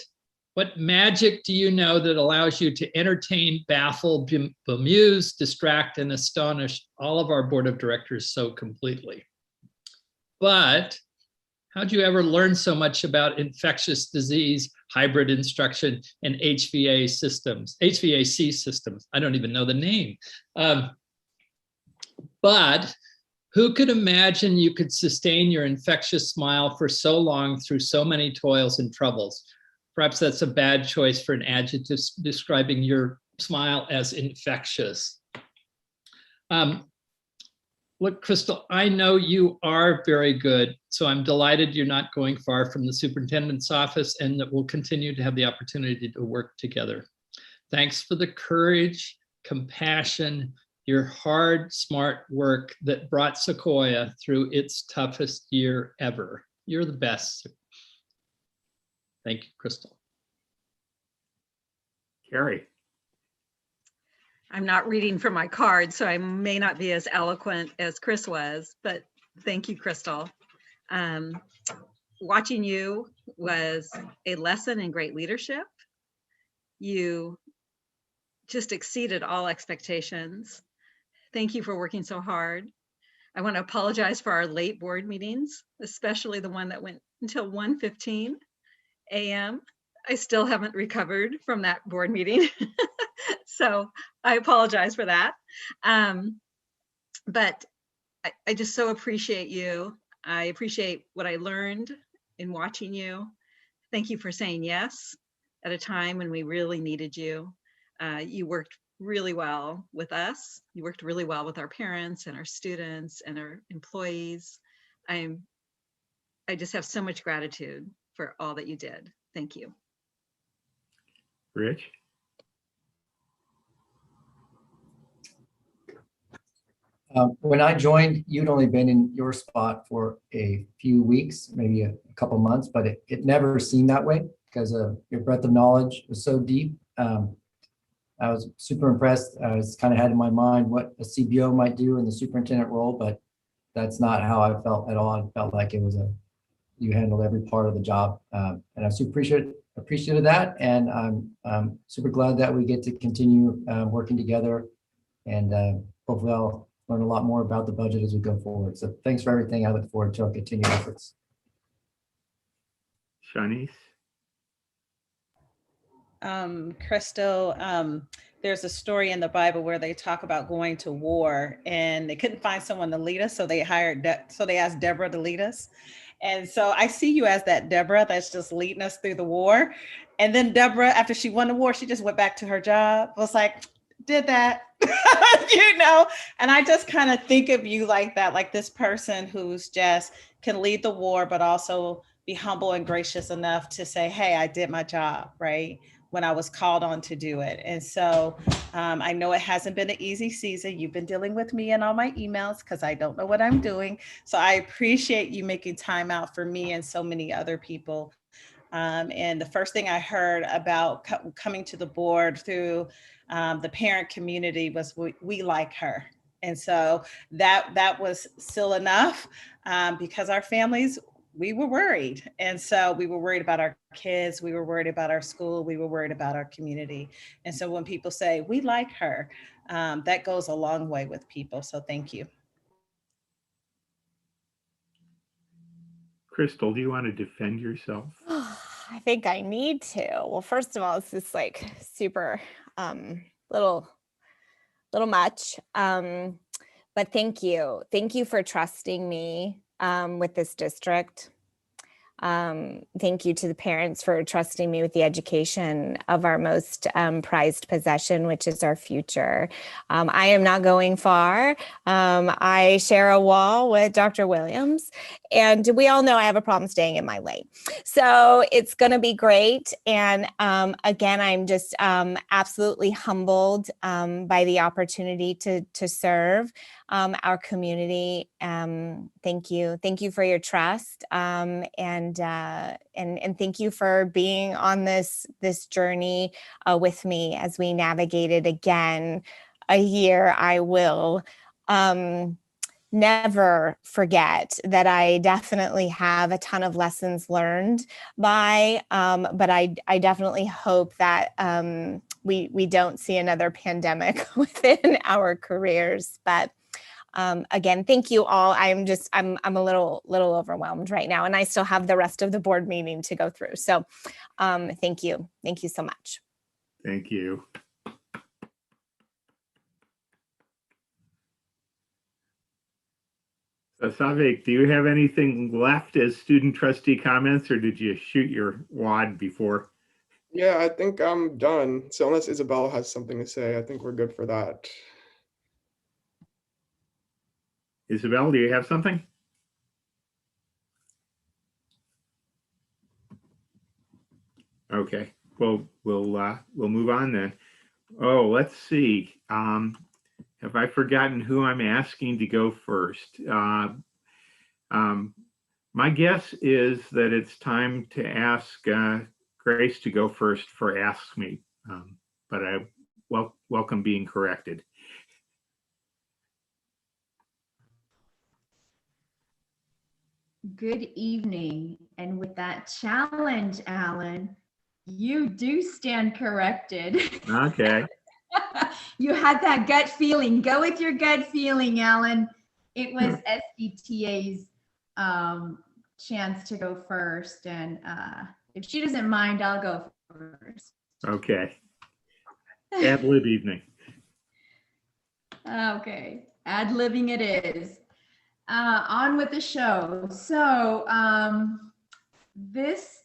what magic do you know that allows you to entertain, baffle, bemuse, distract, and astonish all of our board of directors so completely? But how'd you ever learn so much about infectious disease, hybrid instruction, and HVAC systems? I don't even know the name. But who could imagine you could sustain your infectious smile for so long through so many toils and troubles? Perhaps that's a bad choice for an adjective describing your smile as infectious. Look, Crystal, I know you are very good, so I'm delighted you're not going far from the superintendent's office and that we'll continue to have the opportunity to work together. Thanks for the courage, compassion, your hard, smart work that brought Sequoia through its toughest year ever. You're the best. Thank you, Crystal. Carrie. I'm not reading from my card, so I may not be as eloquent as Chris was, but thank you, Crystal. Watching you was a lesson in great leadership. You just exceeded all expectations. Thank you for working so hard. I want to apologize for our late board meetings, especially the one that went until 1:15 a.m. I still haven't recovered from that board meeting. So I apologize for that. But I just so appreciate you. I appreciate what I learned in watching you. Thank you for saying yes at a time when we really needed you. You worked really well with us. You worked really well with our parents and our students and our employees. I just have so much gratitude for all that you did. Thank you. Rich. When I joined, you'd only been in your spot for a few weeks, maybe a couple months, but it never seemed that way because your breadth of knowledge was so deep. I was super impressed. I was kind of had in my mind what a CBO might do in the superintendent role, but that's not how I felt at all. I felt like it was you handled every part of the job, and I'm super appreciative of that. And I'm super glad that we get to continue working together, and hopefully I'll learn a lot more about the budget as we go forward. So thanks for everything. I look forward to our continued efforts. Shanice. Crystal, there's a story in the Bible where they talk about going to war and they couldn't find someone to lead us. So they asked Deborah to lead us. And so I see you as that Deborah that's just leading us through the war. And then Deborah, after she won the war, she just went back to her job. I was like, did that, and I just kind of think of you like that, like this person who's just can lead the war, but also be humble and gracious enough to say, hey, I did my job, right? When I was called on to do it. And so I know it hasn't been an easy season. You've been dealing with me and all my emails because I don't know what I'm doing. So I appreciate you making time out for me and so many other people. And the first thing I heard about coming to the board through the parent community was we like her. And so that was still enough because our families, we were worried. And so we were worried about our kids. We were worried about our school. We were worried about our community. And so when people say, we like her, that goes a long way with people. So thank you. Crystal, do you want to defend yourself? I think I need to. Well, first of all, it's just like super little much. But thank you. Thank you for trusting me with this district. Thank you to the parents for trusting me with the education of our most prized possession, which is our future. I am not going far. I share a wall with Dr. Williams, and we all know I have a problem staying in my lane. So it's going to be great. And again, I'm just absolutely humbled by the opportunity to serve our community. Thank you. Thank you for your trust. And thank you for being on this journey with me as we navigated again a year. I will never forget that I definitely have a ton of lessons learned but I definitely hope that we don't see another pandemic within our careers. But again, thank you all. I'm a little overwhelmed right now, and I still have the rest of the board meeting to go through. So thank you. Thank you so much. Thank you. So Savik, do you have anything left as student trustee comments, or did you shoot your wad before? Yeah, I think I'm done. So unless Isabel has something to say, I think we're good for that. Isabel, do you have something? Okay, well, we'll move on then. Oh, let's see. Have I forgotten who I'm asking to go first? My guess is that it's time to ask Grace to go first for Ask Me, but I welcome being corrected. Good evening. And with that challenge, Alan, you do stand corrected. Okay. You had that gut feeling. Go with your gut feeling, Alan. It was SDTA's chance to go first. And if she doesn't mind, I'll go first. Okay. Ad-lib evening. Okay. Ad-libbing it is. On with the show. So this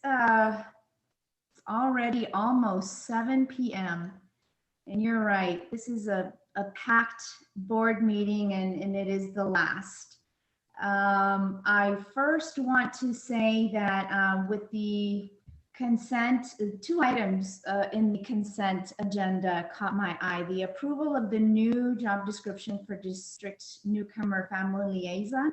already almost 7 p.m. And you're right, this is a packed board meeting and it is the last. I first want to say that with the consent, 2 items in the consent agenda caught my eye. The approval of the new job description for district newcomer family liaison.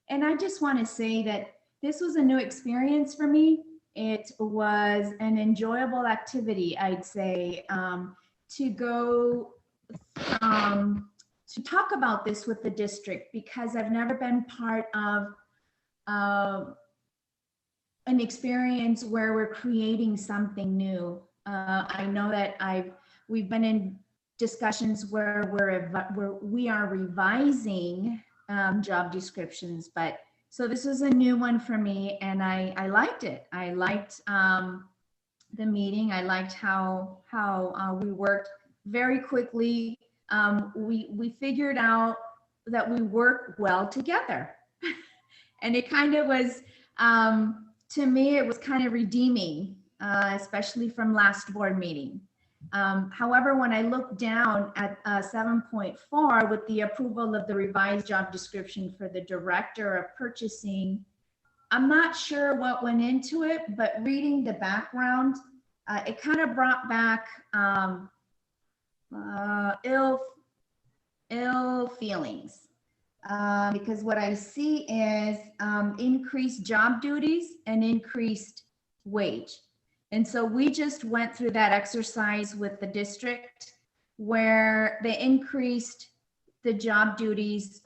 And I just want to say that this was a new experience for me. It was an enjoyable activity, I'd say, to go to talk about this with the district, because I've never been part of an experience where we're creating something new. I know that we've been in discussions where we are revising job descriptions, but so this was a new one for me, and I liked it. I liked the meeting. I liked how we worked very quickly. We figured out that we work well together, and it kind of was. To me, it was kind of redeeming, especially from last board meeting. However, when I looked down at 7.4 with the approval of the revised job description for the director of purchasing, I'm not sure what went into it, but reading the background, it kind of brought back ill feelings. Because what I see is increased job duties and increased wage. And so we just went through that exercise with the district where they increased the job duties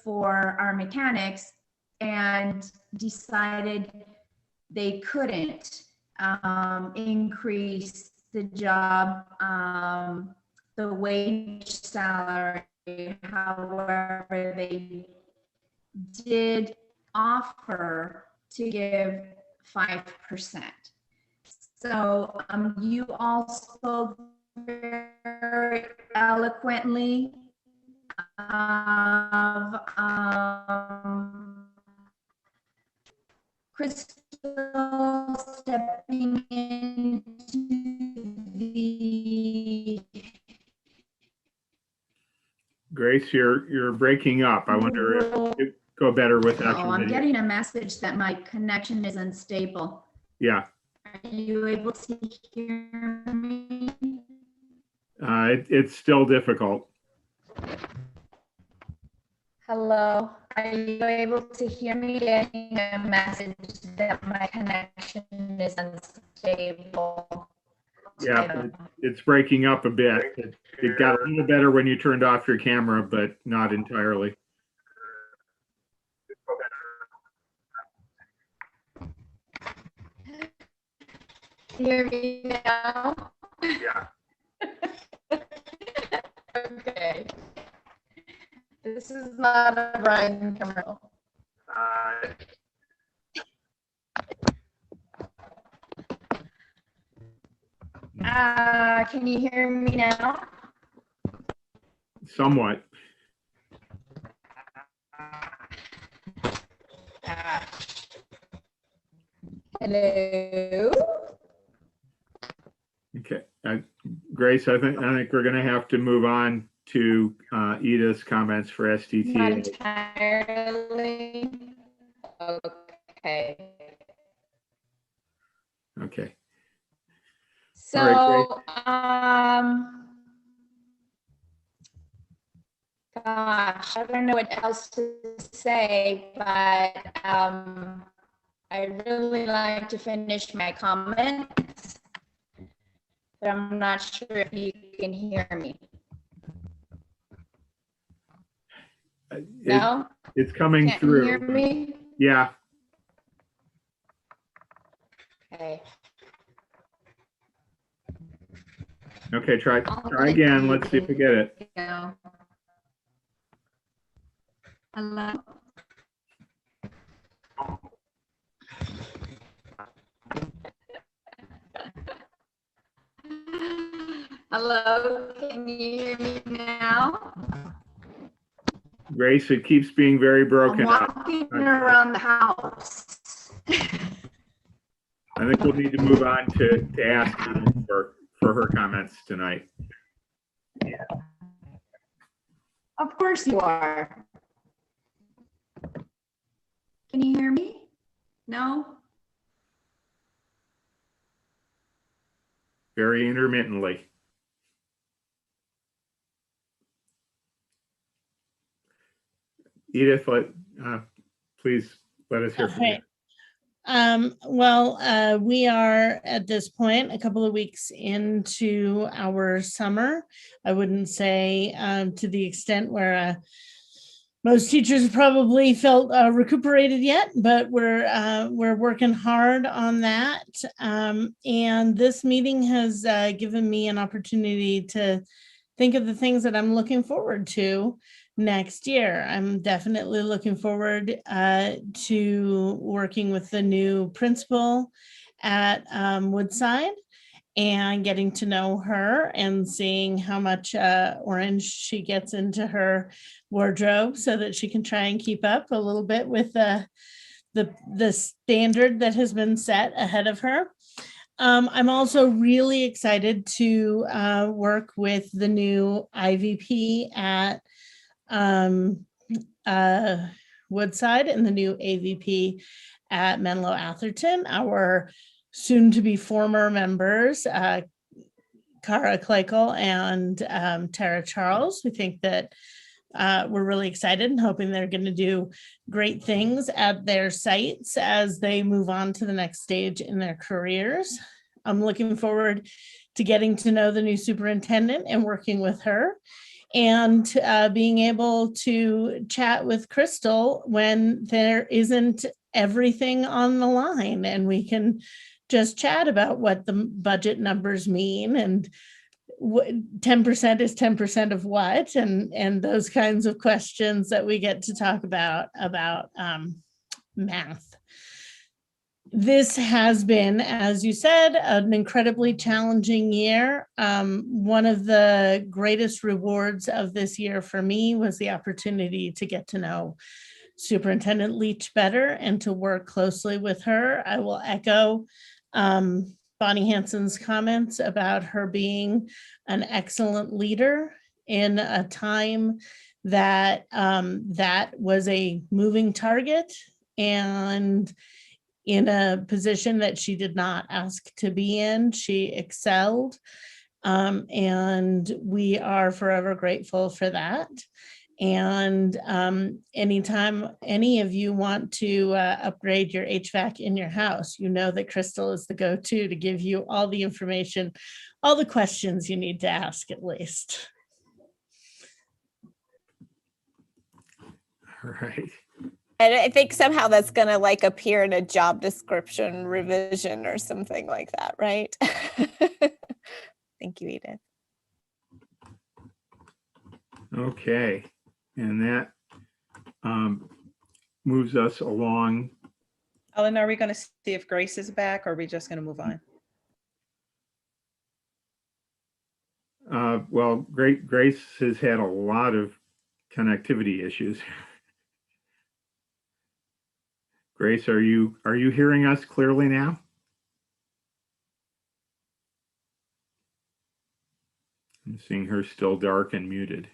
for our mechanics and decided they couldn't increase the job, the wage salary. However, they did offer to give 5%. So you all spoke very eloquently of Crystal stepping into the Grace, you're breaking up. I wonder if it go better without your I'm video. getting a message that my connection is unstable. Yeah. Are you able to hear me? It's still difficult. Hello, are you able to hear me? Getting a message that my connection is unstable. Yeah, it's breaking up a bit. It got a little better when you turned off your camera, but not entirely. Hear me now? Yeah. Okay. This is not a Brian commercial. Can you hear me now? Somewhat. Hello? Okay. Grace, I think we're going to have to move on to Edith's comments for Not SDTA. entirely. Okay. Okay. So, All right, great. Gosh, I don't know what else to say, but I'd really like to finish my comments, but I'm not sure if you can hear me. No? It's coming Can't you through. hear me? Yeah. Okay. Okay, try again. Let's see if we get it. Hello? Hello, can you hear me now? Grace, it keeps being very broken I'm up. walking around the house. I think we'll need to move on to ask Edith for her comments tonight. Of course you are. Can you hear me? No? Very intermittently. Edith, please let us hear from you. Well, we are at this point a couple of weeks into our summer. I wouldn't say to the extent where most teachers probably felt recuperated yet, but we're working hard on that. And this meeting has given me an opportunity to think of the things that I'm looking forward to next year. I'm definitely looking forward to working with the new principal at Woodside and getting to know her and seeing how much orange she gets into her wardrobe so that she can try and keep up a little bit with the standard that has been set ahead of her. I'm also really excited to work with the new IVP at Woodside and the new AVP at Menlo Atherton, our soon-to-be former members, Cara Kleikel and Tara Charles. We think that we're really excited and hoping they're going to do great things at their sites as they move on to the next stage in their careers. I'm looking forward to getting to know the new superintendent and working with her, and being able to chat with Crystal when there isn't everything on the line, and we can just chat about what the budget numbers mean and 10% is 10% of what, and those kinds of questions that we get to talk about math. This has been, as you said, an incredibly challenging year. One of the greatest rewards of this year for me was the opportunity to get to know Superintendent Leach better and to work closely with her. I will echo Bonnie Hansen's comments about her being an excellent leader in a time that that was a moving target and in a position that she did not ask to be in. She excelled, and we are forever grateful for that. And anytime any of you want to upgrade your HVAC in your house, you know that Crystal is the go-to to give you all the information, all the questions you need to ask at least. All right. And I think somehow that's going to like appear in a job description revision or something like that, right? Thank you, Edith. Okay. And that moves us along. Ellen, are we going to see if Grace is back, or are we just going to move on? Well, Grace has had a lot of connectivity issues. Grace, are you hearing us clearly now? I'm seeing her still dark and muted.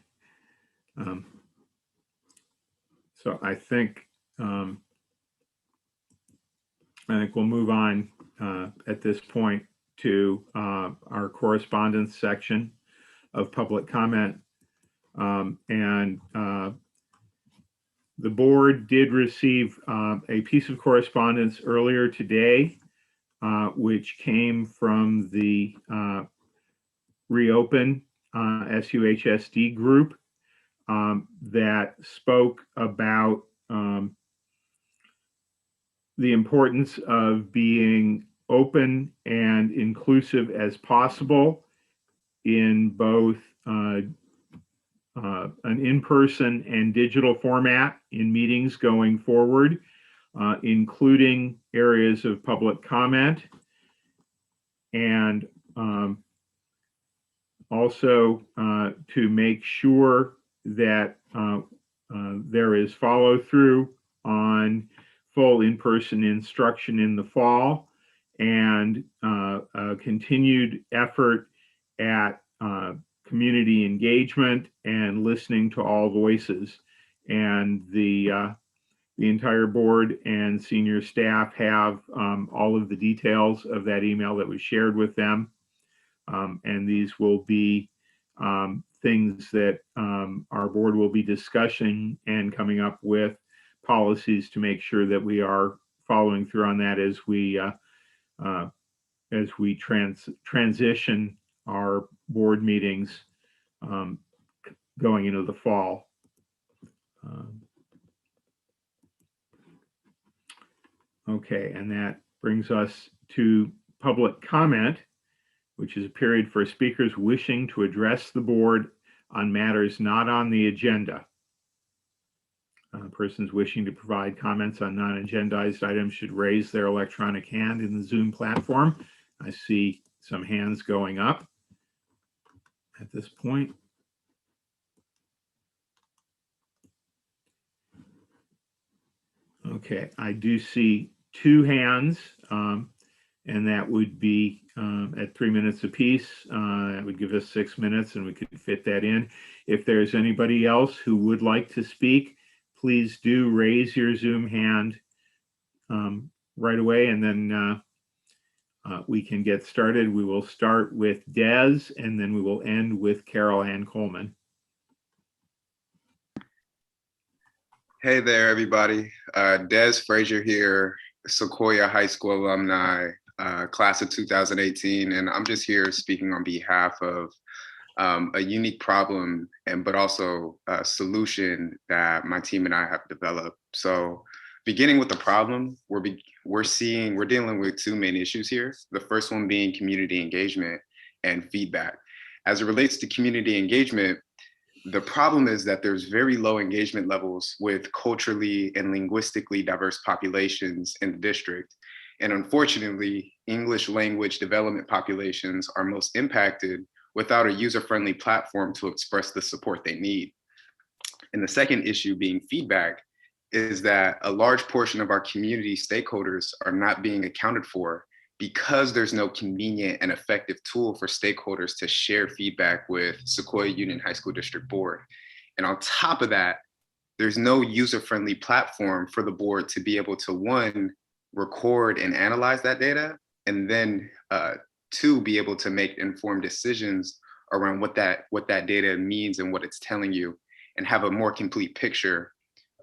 So I think we'll move on at this point to our correspondence section of public comment. The board did receive a piece of correspondence earlier today, which came from the Reopen SUHSD group that spoke about the importance of being open and inclusive as possible in both an in-person and digital format in meetings going forward, including areas of public comment, and also to make sure that there is follow through on full in-person instruction in the fall, and a continued effort at community engagement and listening to all voices. And the entire board and senior staff have all of the details of that email that was shared with them. And these will be things that our board will be discussing and coming up with policies to make sure that we are following through on that as we transition our board meetings going into the fall. Okay, and that brings us to public comment, which is a period for speakers wishing to address the board on matters not on the agenda. Persons wishing to provide comments on non-agendized items should raise their electronic hand in the Zoom platform. I see some hands going up at this point. Okay, I do see 2 hands, and that would be at 3 minutes apiece. That would give us 6 minutes, and we could fit that in. If there's anybody else who would like to speak, please do raise your Zoom hand right away, and then we can get started. We will start with Des, and then we will end with Carol Ann Coleman. Hey there, everybody. Des Frazier here, Sequoia High School alumni, class of 2018, and I'm just here speaking on behalf of a unique problem, but also a solution that my team and I have developed. So, beginning with the problem, we're dealing with 2 main issues here. The first one being community engagement and feedback. As it relates to community engagement, the problem is that there's very low engagement levels with culturally and linguistically diverse populations in the district. And unfortunately, English language development populations are most impacted without a user-friendly platform to express the support they need. And the second issue being feedback is that a large portion of our community stakeholders are not being accounted for because there's no convenient and effective tool for stakeholders to share feedback with Sequoia Union High School District Board. And on top of that, there's no user-friendly platform for the board to be able to, 1, record and analyze that data, and then 2, be able to make informed decisions around what that data means and what it's telling you, and have a more complete picture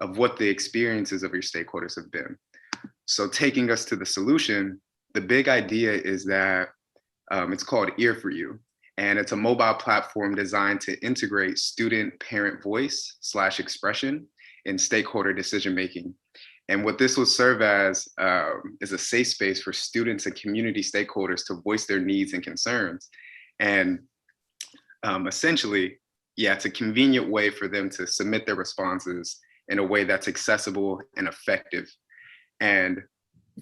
of what the experiences of your stakeholders have been. So taking us to the solution, the big idea is that it's called Ear for You, and it's a mobile platform designed to integrate student-parent voice/expression in stakeholder decision-making. And what this will serve as is a safe space for students and community stakeholders to voice their needs and concerns. And essentially, it's a convenient way for them to submit their responses in a way that's accessible and effective. And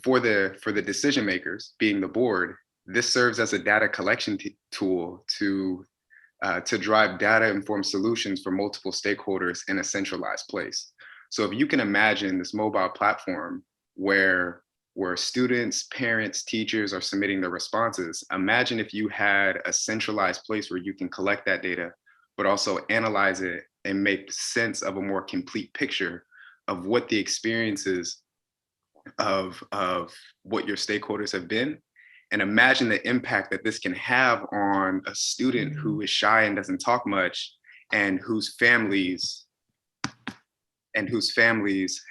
for the decision makers, being the board, this serves as a data collection tool to drive data-informed solutions for multiple stakeholders in a centralized place. So if you can imagine this mobile platform where students, parents, teachers are submitting their responses, imagine if you had a centralized place where you can collect that data, but also analyze it and make sense of a more complete picture of what the experiences of what your stakeholders have been, and imagine the impact that this can have on a student who is shy and doesn't talk much, and whose families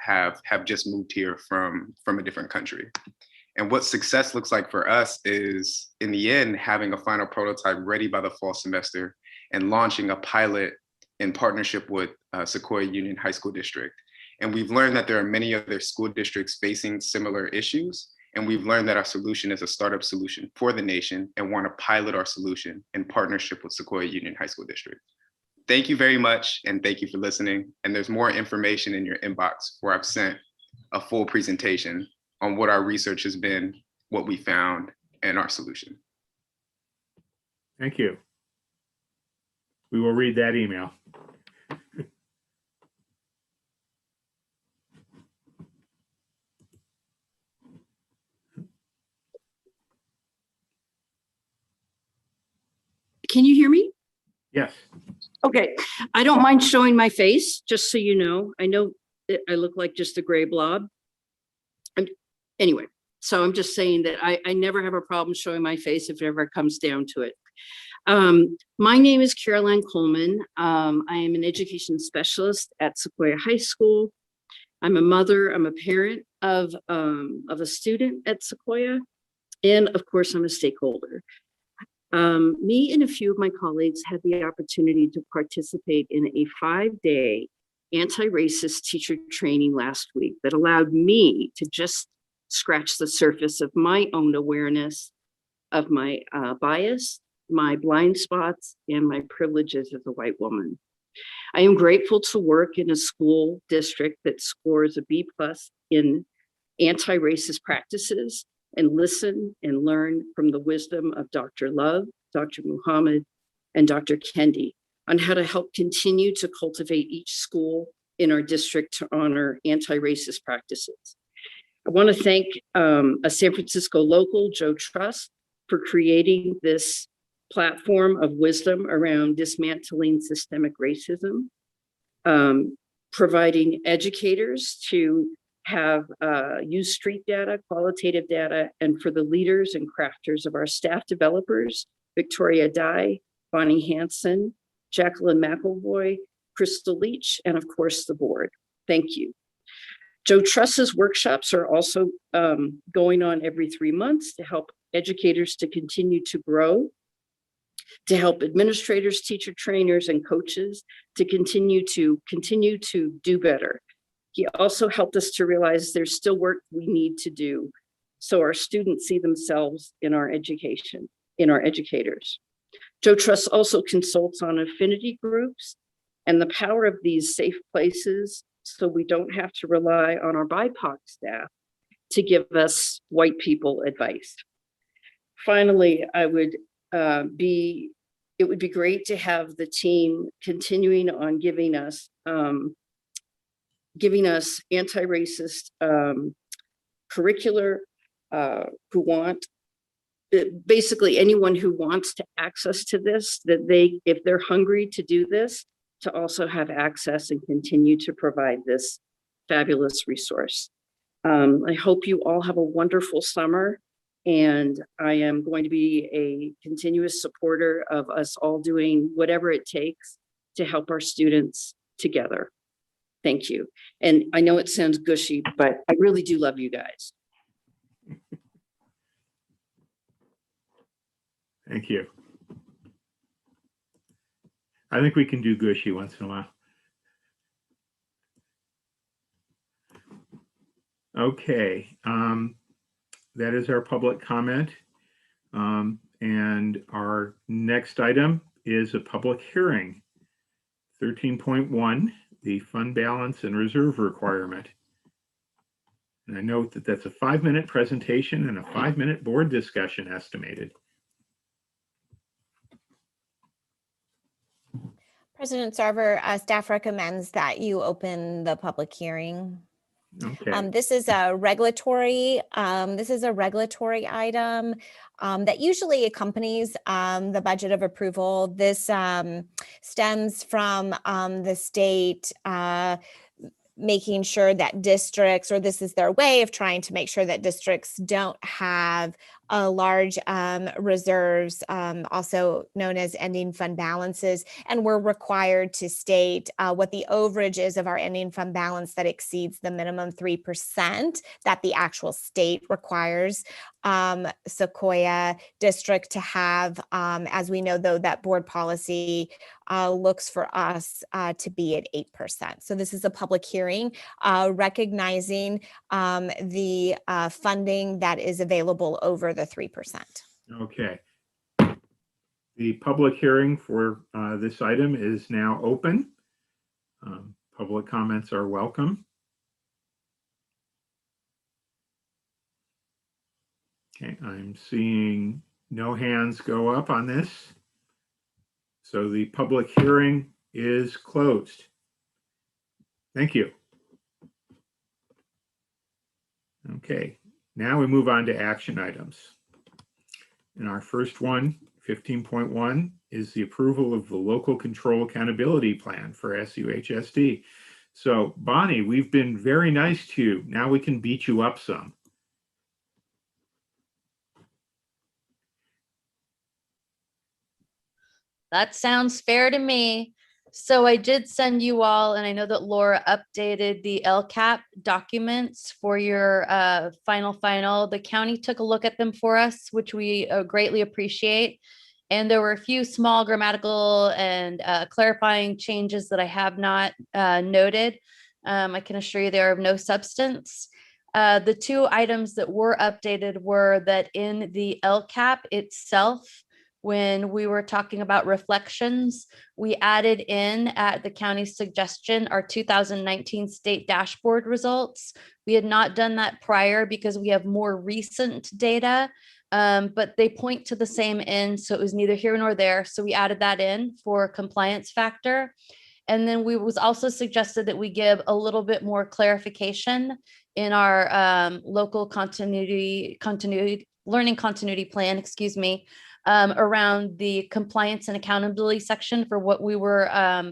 have just moved here from a different country. And what success looks like for us is, in the end, having a final prototype ready by the fall semester and launching a pilot in partnership with Sequoia Union High School District. And we've learned that there are many other school districts facing similar issues. And we've learned that our solution is a startup solution for the nation, and want to pilot our solution in partnership with Sequoia Union High School District. Thank you very much, and thank you for listening. And there's more information in your inbox where I've sent a full presentation on what our research has been, what we found, and our solution. Thank you. We will read that email. Can you hear me? Yes. Okay, I don't mind showing my face, just so you know. I know that I look like just a gray blob. Anyway, so I'm just saying that I never have a problem showing my face if it ever comes down to it. My name is Caroline Coleman. I am an education specialist at Sequoia High School. I'm a mother, I'm a parent of a student at Sequoia, and of course, I'm a stakeholder. Me and a few of my colleagues had the opportunity to participate in a 5-day anti-racist teacher training last week that allowed me to just scratch the surface of my own awareness of my bias, my blind spots, and my privileges as a white woman. I am grateful to work in a school district that scores a B+ in anti-racist practices, and listen and learn from the wisdom of Dr. Love, Dr. Muhammad, and Dr. Kendi on how to help continue to cultivate each school in our district to honor anti-racist practices. I want to thank a San Francisco local, Joe Trust, for creating this platform of wisdom around dismantling systemic racism, providing educators to have use street data, qualitative data, and for the leaders and crafters of our staff developers, Victoria Dye, Bonnie Hansen, Jacqueline McElvoy, Crystal Leach, and of course the board. Thank you. Joe Truss's workshops are also going on every 3 months to help educators to continue to grow, to help administrators, teacher trainers, and coaches to continue to do better. He also helped us to realize there's still work we need to do so our students see themselves in our education, in our educators. Joe Trust also consults on affinity groups and the power of these safe places so we don't have to rely on our BIPOC staff to give us white people advice. Finally, it would be great to have the team continuing on giving us anti-racist curricular who want, basically anyone who wants to access to this, that they, if they're hungry to do this, to also have access and continue to provide this fabulous resource. I hope you all have a wonderful summer, and I am going to be a continuous supporter of us all doing whatever it takes to help our students together. Thank you. And I know it sounds gushy, but I really do love you guys. Thank you. I think we can do gushy once in a while. Okay, that is our public comment. And our next item is a public hearing. 13.1, the fund balance and reserve requirement. And I note that that's a 5-minute presentation and a 5-minute board discussion estimated. President Sarver, staff recommends that you open the public hearing. Okay. This is a regulatory item that usually accompanies the budget of approval. This stems from the state making sure that districts, or this is their way of trying to make sure that districts don't have large reserves, also known as ending fund balances. And we're required to state what the overage is of our ending fund balance that exceeds the minimum 3% that the actual state requires Sequoia district to have. As we know, though, that board policy looks for us to be at 8%. So this is a public hearing recognizing the funding that is available over the 3%. Okay. The public hearing for this item is now open. Public comments are welcome. Okay, I'm seeing no hands go up on this. So the public hearing is closed. Thank you. Okay, now we move on to action items. And our first one, 15.1, is the approval of the local control accountability plan for SUHSD. So Bonnie, we've been very nice to you. Now we can beat you up some. That sounds fair to me. So I did send you all, and I know that Laura updated the Lcap documents for your final. The county took a look at them for us, which we greatly appreciate. And there were a few small grammatical and clarifying changes that I have not noted. I can assure you they are of no substance. The two items that were updated were that in the Lcap itself, when we were talking about reflections, we added in, at the county's suggestion, our 2019 state dashboard results. We had not done that prior because we have more recent data, but they point to the same end, so it was neither here nor there. So we added that in for a compliance factor. And then we was also suggested that we give a little bit more clarification in our local learning continuity plan, around the compliance and accountability section for what we were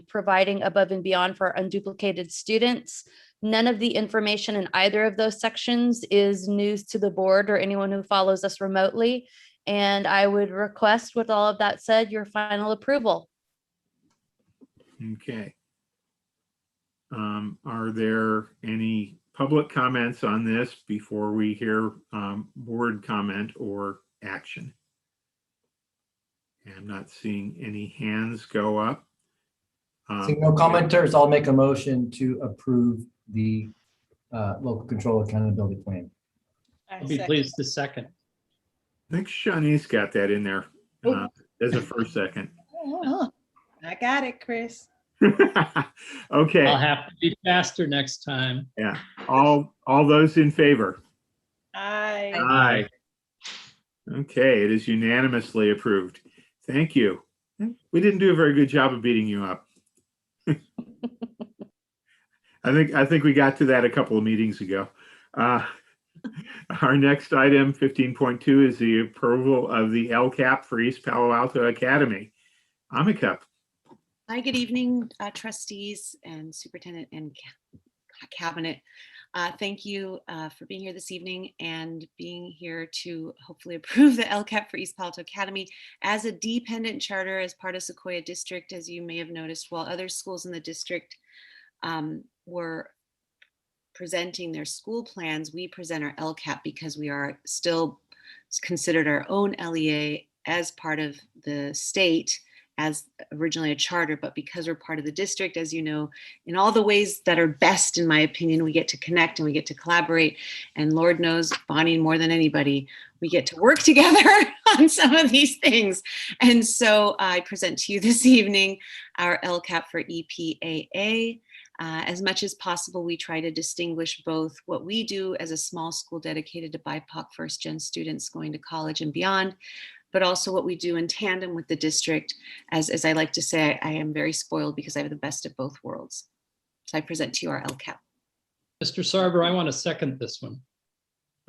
providing above and beyond for our unduplicated students. None of the information in either of those sections is news to the board or anyone who follows us remotely. And I would request, with all of that said, your final approval. Okay. Are there any public comments on this before we hear board comment or action? I'm not seeing any hands go up. Seeing no commenters, I'll make a motion to approve the local control accountability plan. I'll be pleased to second. I think Shawnee's got that in there as a first second. I got it, Chris. Okay. I'll have to be faster next time. Yeah. All those in favor? Aye. Aye. Okay, it is unanimously approved. Thank you. We didn't do a very good job of beating you up. I think we got to that a couple of meetings ago. Our next item, 15.2, is the approval of the Lcap for East Palo Alto Academy. Amika. Hi, good evening, trustees and superintendent and cabinet. Thank you for being here this evening and being here to hopefully approve the Lcap for East Palo Alto Academy as a dependent charter as part of Sequoia District. As you may have noticed, while other schools in the district were presenting their school plans, we present our Lcap because we are still considered our own LEA as part of the state, as originally a charter, but because we're part of the district, as you know, in all the ways that are best, in my opinion, we get to connect and we get to collaborate. And Lord knows, Bonnie, more than anybody, we get to work together on some of these things. And so I present to you this evening our Lcap for EPAA. As much as possible, we try to distinguish both what we do as a small school dedicated to BIPOC first-gen students going to college and beyond, but also what we do in tandem with the district. As I like to say, I am very spoiled because I have the best of both worlds. So I present to you our Lcap. Mr. Sarver, I want to second this one.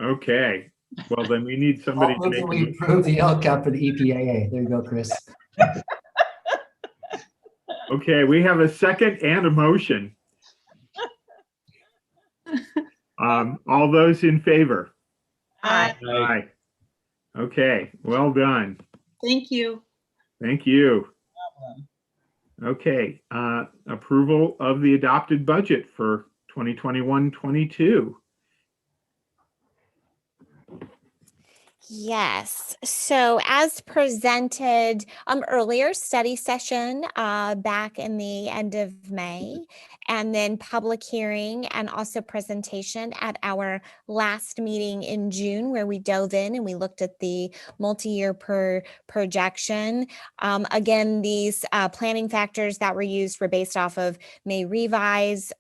Okay, well, then we need somebody I'll to move make that a we approve the LCAP for the EPAA. There you go, Chris. Okay, we have a second and a motion. All those in favor? Aye. Aye. Okay, well done. Thank you. Thank you. Okay, approval of the adopted budget for 2021-22. Yes. So as presented earlier, study session back in the end of May, and then public hearing and also presentation at our last meeting in June, where we dove in and we looked at the multi-year projection. Again, these planning factors that were used were based off of May revise.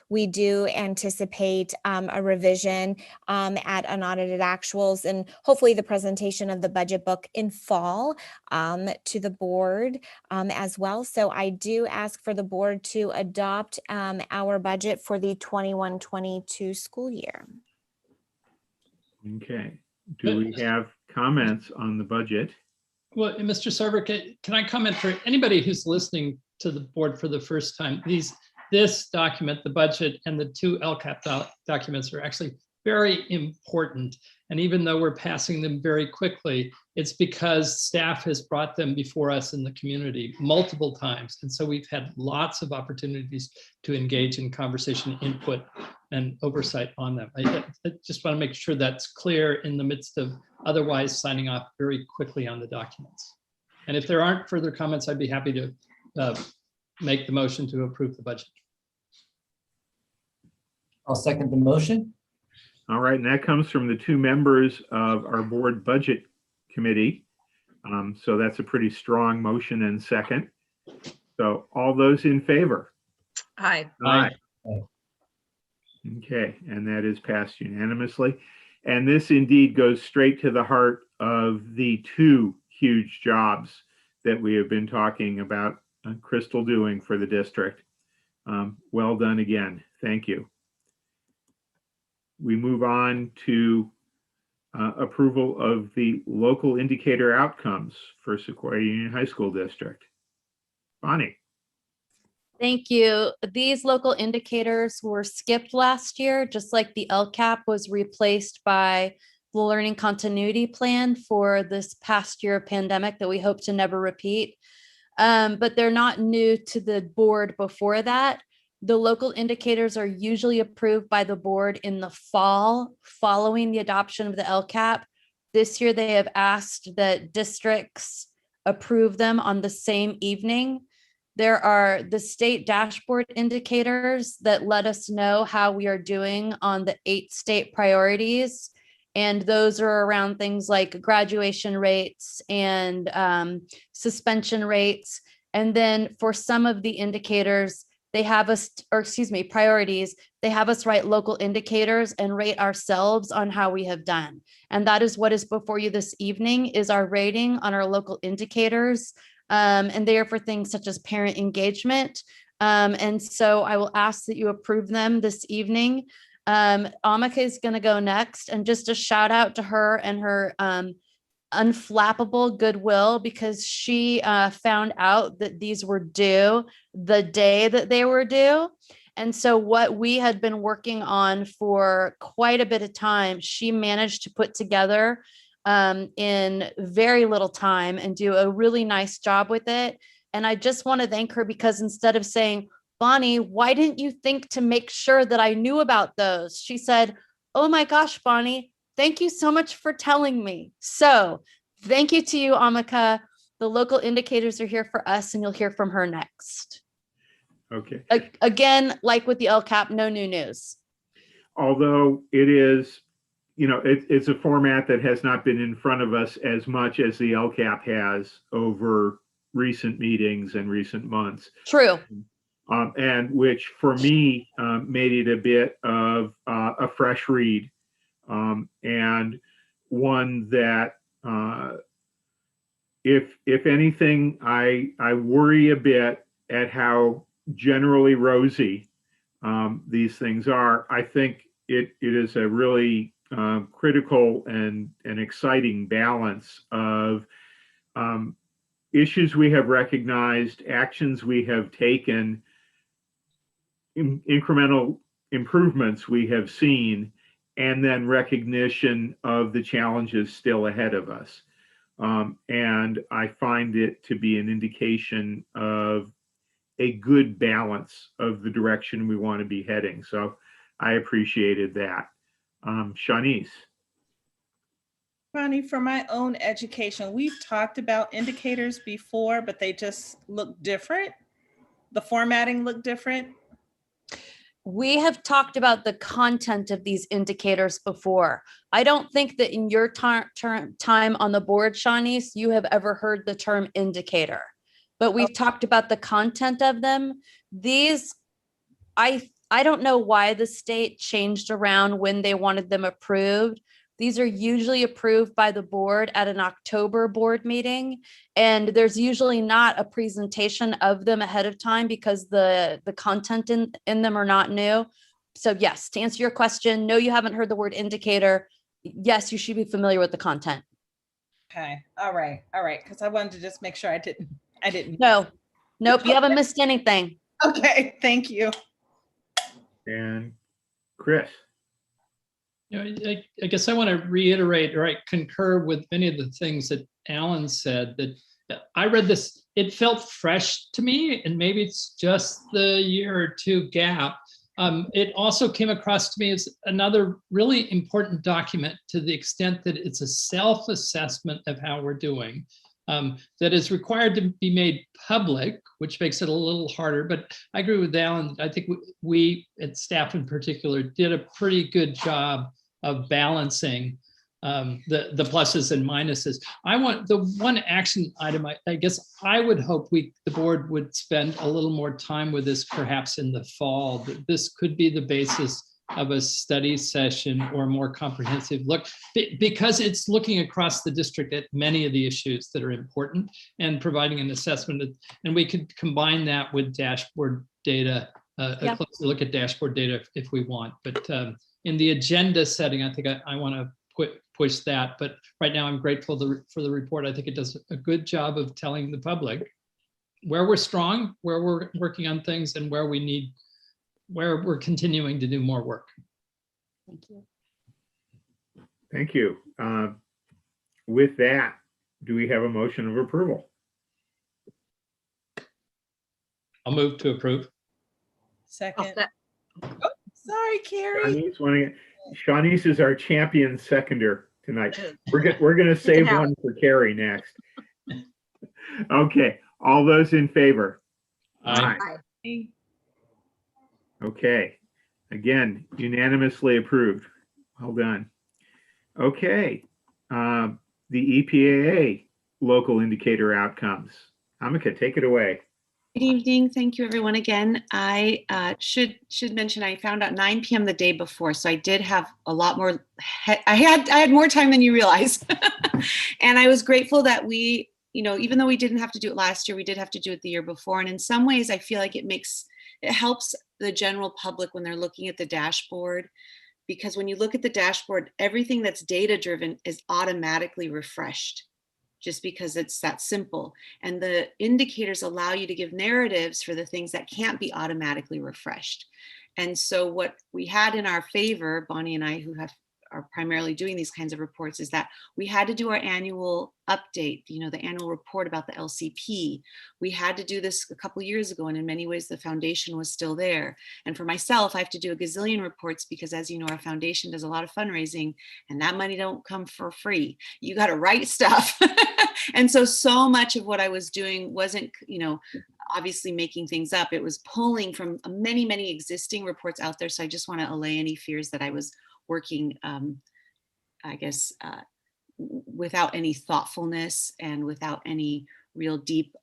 We do anticipate a revision at unaudited actuals, and hopefully the presentation of the budget book in fall to the board as well. So I do ask for the board to adopt our budget for the 21-22 school year. Okay, do we have comments on the budget? Well, Mr. Sarver, can I comment for anybody who's listening to the board for the first time? This document, the budget, and the two LCAP documents are actually very important. And even though we're passing them very quickly, it's because staff has brought them before us in the community multiple times. And so we've had lots of opportunities to engage in conversation, input, and oversight on them. I just want to make sure that's clear in the midst of otherwise signing off very quickly on the documents. And if there aren't further comments, I'd be happy to make the motion to approve the budget. I'll second the motion. All right, and that comes from the two members of our board budget committee. So that's a pretty strong motion and second. So all those in favor? Aye. Aye. Okay, and that is passed unanimously. And this indeed goes straight to the heart of the two huge jobs that we have been talking about Crystal doing for the district. Well done again. Thank you. We move on to approval of the local indicator outcomes for Sequoia Union High School District. Bonnie. Thank you. These local indicators were skipped last year, just like the Lcap was replaced by the learning continuity plan for this past year of pandemic that we hope to never repeat. But they're not new to the board before that. The local indicators are usually approved by the board in the fall following the adoption of the Lcap. This year, they have asked that districts approve them on the same evening. There are the state dashboard indicators that let us know how we are doing on the 8 state priorities. And those are around things like graduation rates and suspension rates. And then for some of the indicators, they have us, or excuse me, priorities, they have us write local indicators and rate ourselves on how we have done. And that is what is before you this evening, is our rating on our local indicators. And they are for things such as parent engagement. And so I will ask that you approve them this evening. Amika is going to go next, and just a shout out to her and her unflappable goodwill, because she found out that these were due the day that they were due. And so what we had been working on for quite a bit of time, she managed to put together in very little time and do a really nice job with it. And I just want to thank her, because instead of saying, Bonnie, why didn't you think to make sure that I knew about those? She said, oh my gosh, Bonnie, thank you so much for telling me. So thank you to you, Amika. The local indicators are here for us, and you'll hear from her next. Okay. Again, like with the Lcap, no new news. Although it is, you know, it's a format that has not been in front of us as much as the Lcap has over recent meetings and recent months. True. And which for me made it a bit of a fresh read, and one that if anything, I worry a bit at how generally rosy these things are. I think it is a really critical and exciting balance of issues we have recognized, actions we have taken, incremental improvements we have seen, and then recognition of the challenges still ahead of us. And I find it to be an indication of a good balance of the direction we want to be heading. So I appreciated that. Shanice. Ronnie, for my own education, we've talked about indicators before, but they just look different. The formatting looked different. We have talked about the content of these indicators before. I don't think that in your time on the board, Shanice, you have ever heard the term indicator, but we've talked about the content of them. These, I don't know why the state changed around when they wanted them approved. These are usually approved by the board at an October board meeting, and there's usually not a presentation of them ahead of time because the content in them are not new. So yes, to answer your question, no, you haven't heard the word indicator. Yes, you should be familiar with the content. Okay, all right, because I wanted to just make sure I didn't. No, nope, you haven't missed anything. Okay, thank you. And Chris. I guess I want to reiterate, or I concur with many of the things that Alan said, that I read this, it felt fresh to me, and maybe it's just the year or two gap. It also came across to me as another really important document to the extent that it's a self-assessment of how we're doing, that is required to be made public, which makes it a little harder. But I agree with Alan. I think we at staff in particular did a pretty good job of balancing the pluses and minuses. I want the one action item, I guess I would hope the board would spend a little more time with this perhaps in the fall. That this could be the basis of a study session or a more comprehensive look, because it's looking across the district at many of the issues that are important and providing an assessment. And we could combine that with dashboard data, a closer look at dashboard data if we want. But in the agenda setting, I think I want to push that. But right now I'm grateful for the report. I think it does a good job of telling the public where we're strong, where we're working on things, and where we're continuing to do more work. Thank you. Thank you. With that, do we have a motion of approval? I'll move to approve. Second. Oh, sorry, Carrie. Shanice is our champion seconder tonight. We're going to save one for Carrie next. Okay, all those in favor? Aye. Aye. Okay, again, unanimously approved. Well done. Okay, the EPAA local indicator outcomes. Amika, take it away. Good evening. Thank you, everyone. Again, I should mention I found out 9 p.m. the day before, so I did have a lot more. I had more time than you realize, and I was grateful that we, even though we didn't have to do it last year, we did have to do it the year before. And in some ways, I feel like it helps the general public when they're looking at the dashboard, because when you look at the dashboard, everything that's data driven is automatically refreshed, just because it's that simple. And the indicators allow you to give narratives for the things that can't be automatically refreshed. And so what we had in our favor, Bonnie and I, who are primarily doing these kinds of reports, is that we had to do our annual update, the annual report about the LCP. We had to do this a couple years ago, and in many ways the foundation was still there. And for myself, I have to do a gazillion reports because, as you know, our foundation does a lot of fundraising, and that money don't come for free. You got to write stuff. And so much of what I was doing wasn't, obviously making things up. It was pulling from many, many existing reports out there. So I just want to allay any fears that I was working, without any thoughtfulness and without any real deep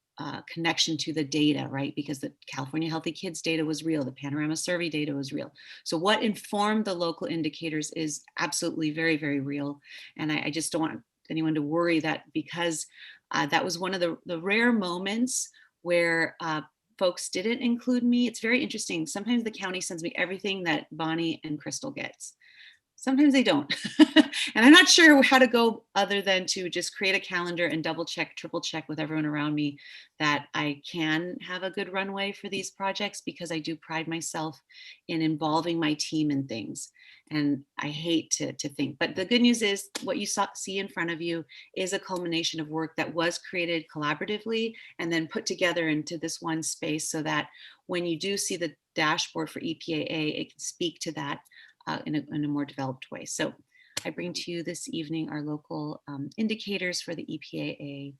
connection to the data, right? Because the California Healthy Kids data was real, the Panorama Survey data was real. So what informed the local indicators is absolutely very, very real. And I just don't want anyone to worry that because that was one of the rare moments where folks didn't include me. It's very interesting. Sometimes the county sends me everything that Bonnie and Crystal gets. Sometimes they don't. And I'm not sure how to go other than to just create a calendar and double check, triple check with everyone around me that I can have a good runway for these projects, because I do pride myself in involving my team in things. And I hate to think, but the good news is what you see in front of you is a culmination of work that was created collaboratively and then put together into this one space, so that when you do see the dashboard for EPAA, it can speak to that in a more developed way. So I bring to you this evening our local indicators for the EPAA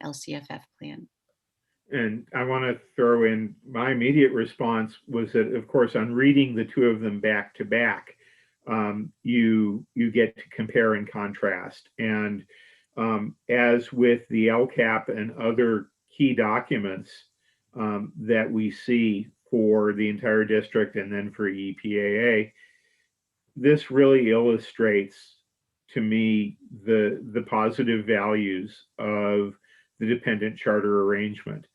LCFF plan. And I want to throw in my immediate response was that, of course, on reading the two of them back to back, you get to compare and contrast. And as with the Lcap and other key documents that we see for the entire district and then for EPAA, this really illustrates to me the positive values of the dependent charter arrangement,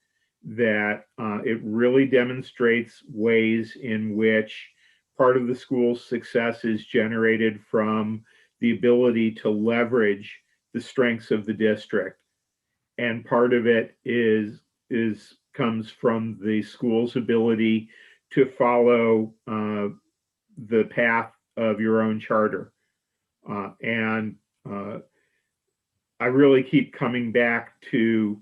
that it really demonstrates ways in which part of the school's success is generated from the ability to leverage the strengths of the district. And part of it comes from the school's ability to follow the path of your own charter. I really keep coming back to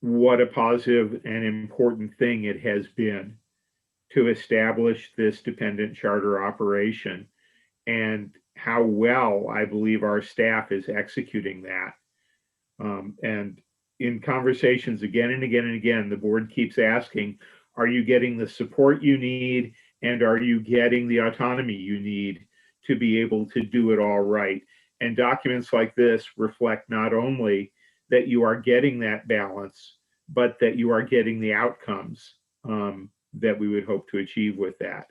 what a positive and important thing it has been to establish this dependent charter operation, and how well I believe our staff is executing that. And in conversations again and again and again, the board keeps asking, are you getting the support you need? And are you getting the autonomy you need to be able to do it all right? And documents like this reflect not only that you are getting that balance, but that you are getting the outcomes that we would hope to achieve with that.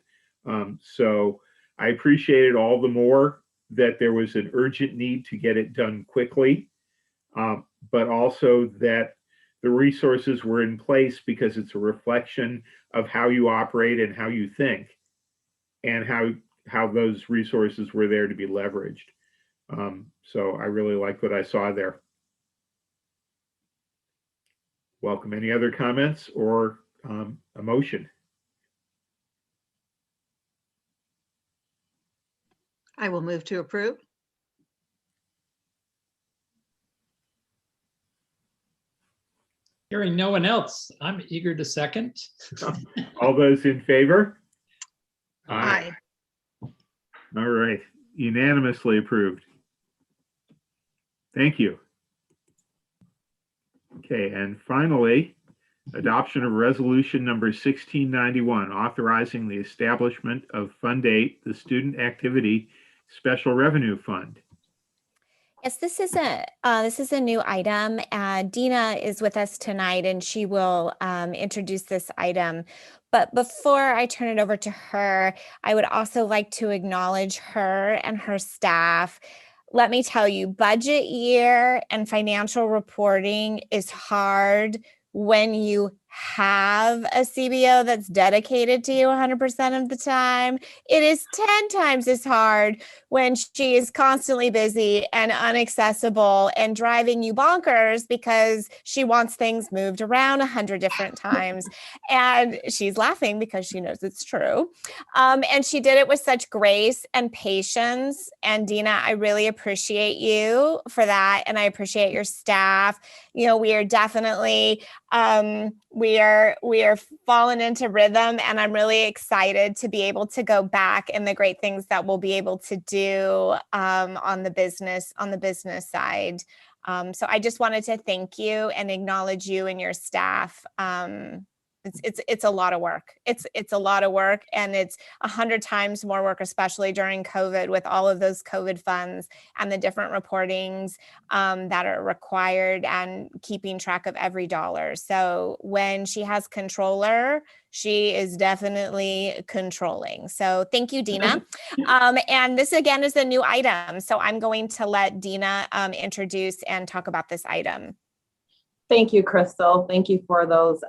So I appreciate it all the more that there was an urgent need to get it done quickly, but also that the resources were in place because it's a reflection of how you operate and how you think, and how those resources were there to be leveraged. So I really like what I saw there. Welcome. Any other comments or a motion? I will move to approve. Hearing no one else, I'm eager to second. All those in favor? Aye. All right, unanimously approved. Thank you. Okay, and finally, adoption of resolution number 1691, authorizing the establishment of Fund 8, the Student Activity Special Revenue Fund. Yes, this is a new item. Dina is with us tonight, and she will introduce this item. But before I turn it over to her, I would also like to acknowledge her and her staff. Let me tell you, budget year and financial reporting is hard when you have a CBO that's dedicated to you 100% of the time. It is 10 times as hard when she is constantly busy and inaccessible and driving you bonkers because she wants things moved around 100 different times. And she's laughing because she knows it's true. And she did it with such grace and patience. And Dina, I really appreciate you for that. And I appreciate your staff. You know, we are definitely, we are falling into rhythm, and I'm really excited to be able to go back and the great things that we'll be able to do on the business side. So I just wanted to thank you and acknowledge you and your staff. It's a lot of work. It's a lot of work, and it's 100 times more work, especially during COVID, with all of those COVID funds and the different reportings that are required and keeping track of every dollar. So when she has controller, she is definitely controlling. So thank you, Dina. And this again is a new item. So I'm going to let Dina introduce and talk about this item. Thank you, Crystal. Thank you for those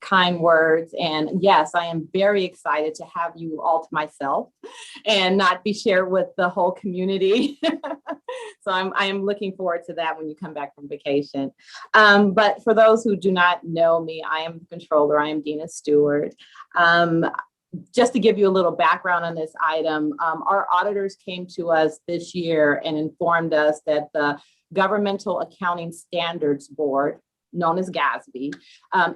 kind words. And yes, I am very excited to have you all to myself and not be shared with the whole community. So I am looking forward to that when you come back from vacation. But for those who do not know me, I am the controller. I am Dina Stewart. Just to give you a little background on this item, our auditors came to us this year and informed us that the Governmental Accounting Standards Board, known as GASB,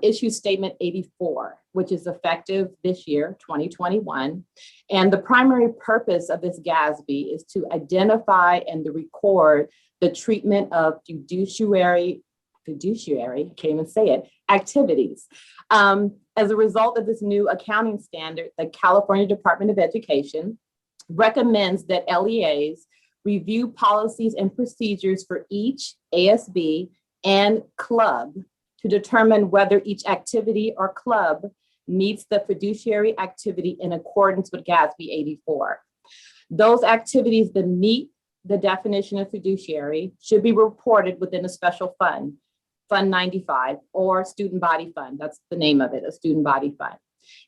issued Statement 84, which is effective this year, 2021. And the primary purpose of this GASB is to identify and to record the treatment of fiduciary, can't even say it, activities. As a result of this new accounting standard, the California Department of Education recommends that LEAs review policies and procedures for each ASB and club to determine whether each activity or club meets the fiduciary activity in accordance with GASB 84. Those activities that meet the definition of fiduciary should be reported within a special fund, Fund 95, or Student Body Fund. That's the name of it, a Student Body Fund.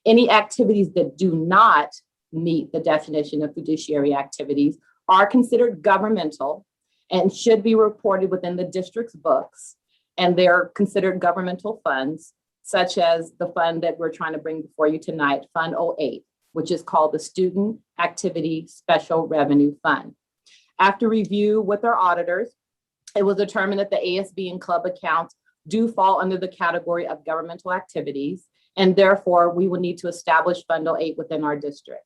Any activities that do not meet the definition of fiduciary activities are considered governmental and should be reported within the district's books. And they're considered governmental funds, such as the fund that we're trying to bring before you tonight, Fund 08, which is called the Student Activity Special Revenue Fund. After review with our auditors, it was determined that the ASB and club accounts do fall under the category of governmental activities, and therefore we will need to establish Fund 08 within our district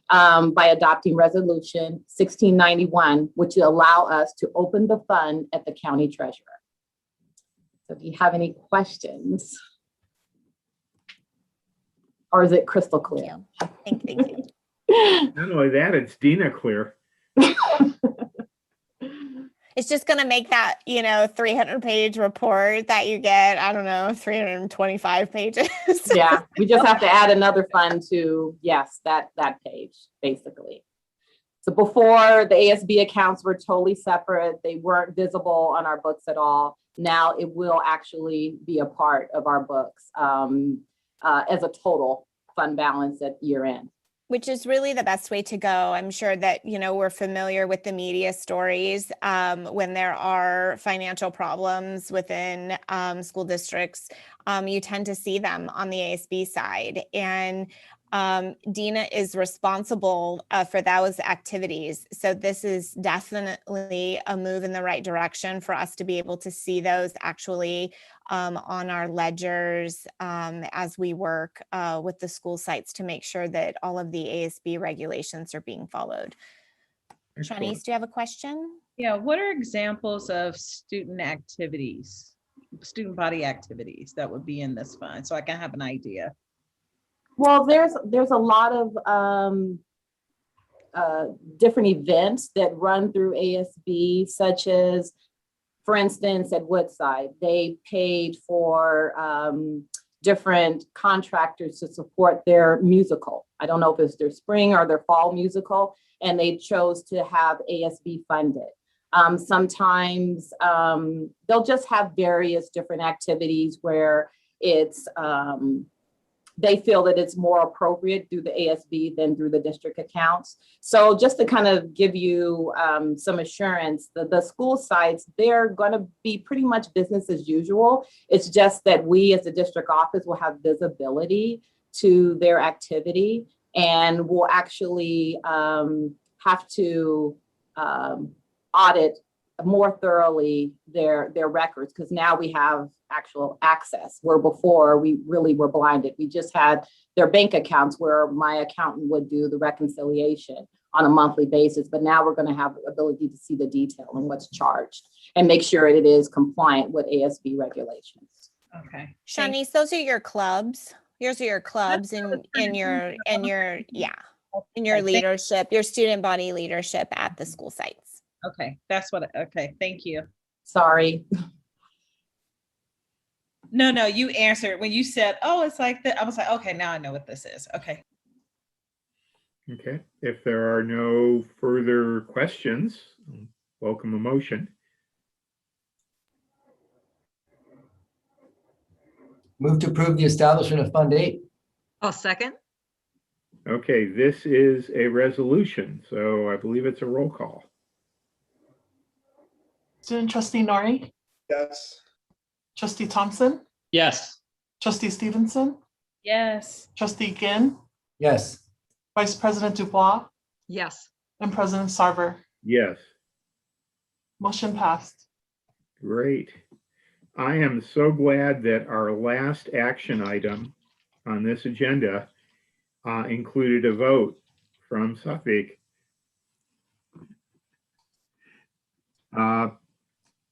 by adopting Resolution 1691, which will allow us to open the fund at the county treasurer. So do you have any questions? Or is it crystal clear? Thank you. Not only that, it's Dina clear. It's just going to make that, 300-page report that you get, 325 pages. Yeah, we just have to add another fund to, yes, that page, basically. So before, the ASB accounts were totally separate. They weren't visible on our books at all. Now it will actually be a part of our books as a total fund balance at year end. Which is really the best way to go. I'm sure that, we're familiar with the media stories when there are financial problems within school districts. You tend to see them on the ASB side. And Dina is responsible for those activities. So this is definitely a move in the right direction for us to be able to see those actually on our ledgers as we work with the school sites to make sure that all of the ASB regulations are being followed. Shanice, do you have a question? Yeah, what are examples of student activities, student body activities that would be in this fund so I can have an idea? Well, there's a lot of different events that run through ASB, such as, for instance, at Woodside, they paid for different contractors to support their musical. I don't know if it's their spring or their fall musical, and they chose to have ASB funded. Sometimes they'll just have various different activities where it's they feel that it's more appropriate through the ASB than through the district accounts. So just to kind of give you some assurance, the school sites, they're going to be pretty much business as usual. It's just that we as the district office will have visibility to their activity, and we'll actually have to audit more thoroughly their records, because now we have actual access, where before we really were blinded. We just had their bank accounts where my accountant would do the reconciliation on a monthly basis, but now we're going to have the ability to see the detail and what's charged and make sure it is compliant with ASB regulations. Okay. Shanice, those are your clubs. Yours are your clubs in your leadership, your student body leadership at the school sites. Okay, that's what, okay, thank you. Sorry. No, you answered when you said, oh, it's like that. I was like, okay, now I know what this is. Okay. Okay, if there are no further questions, welcome a motion. Move to approve the establishment of Fund 8. I'll second. Okay, this is a resolution, so I believe it's a roll call. Student trustee Nori, Yes. trustee Thompson, Yes. trustee Stevenson, Yes. trustee Ginn, Yes. vice president Dubois, Yes. and president Sarver. Yes, Motion passed. great. I am so glad that our last action item on this agenda included a vote from Suffolk.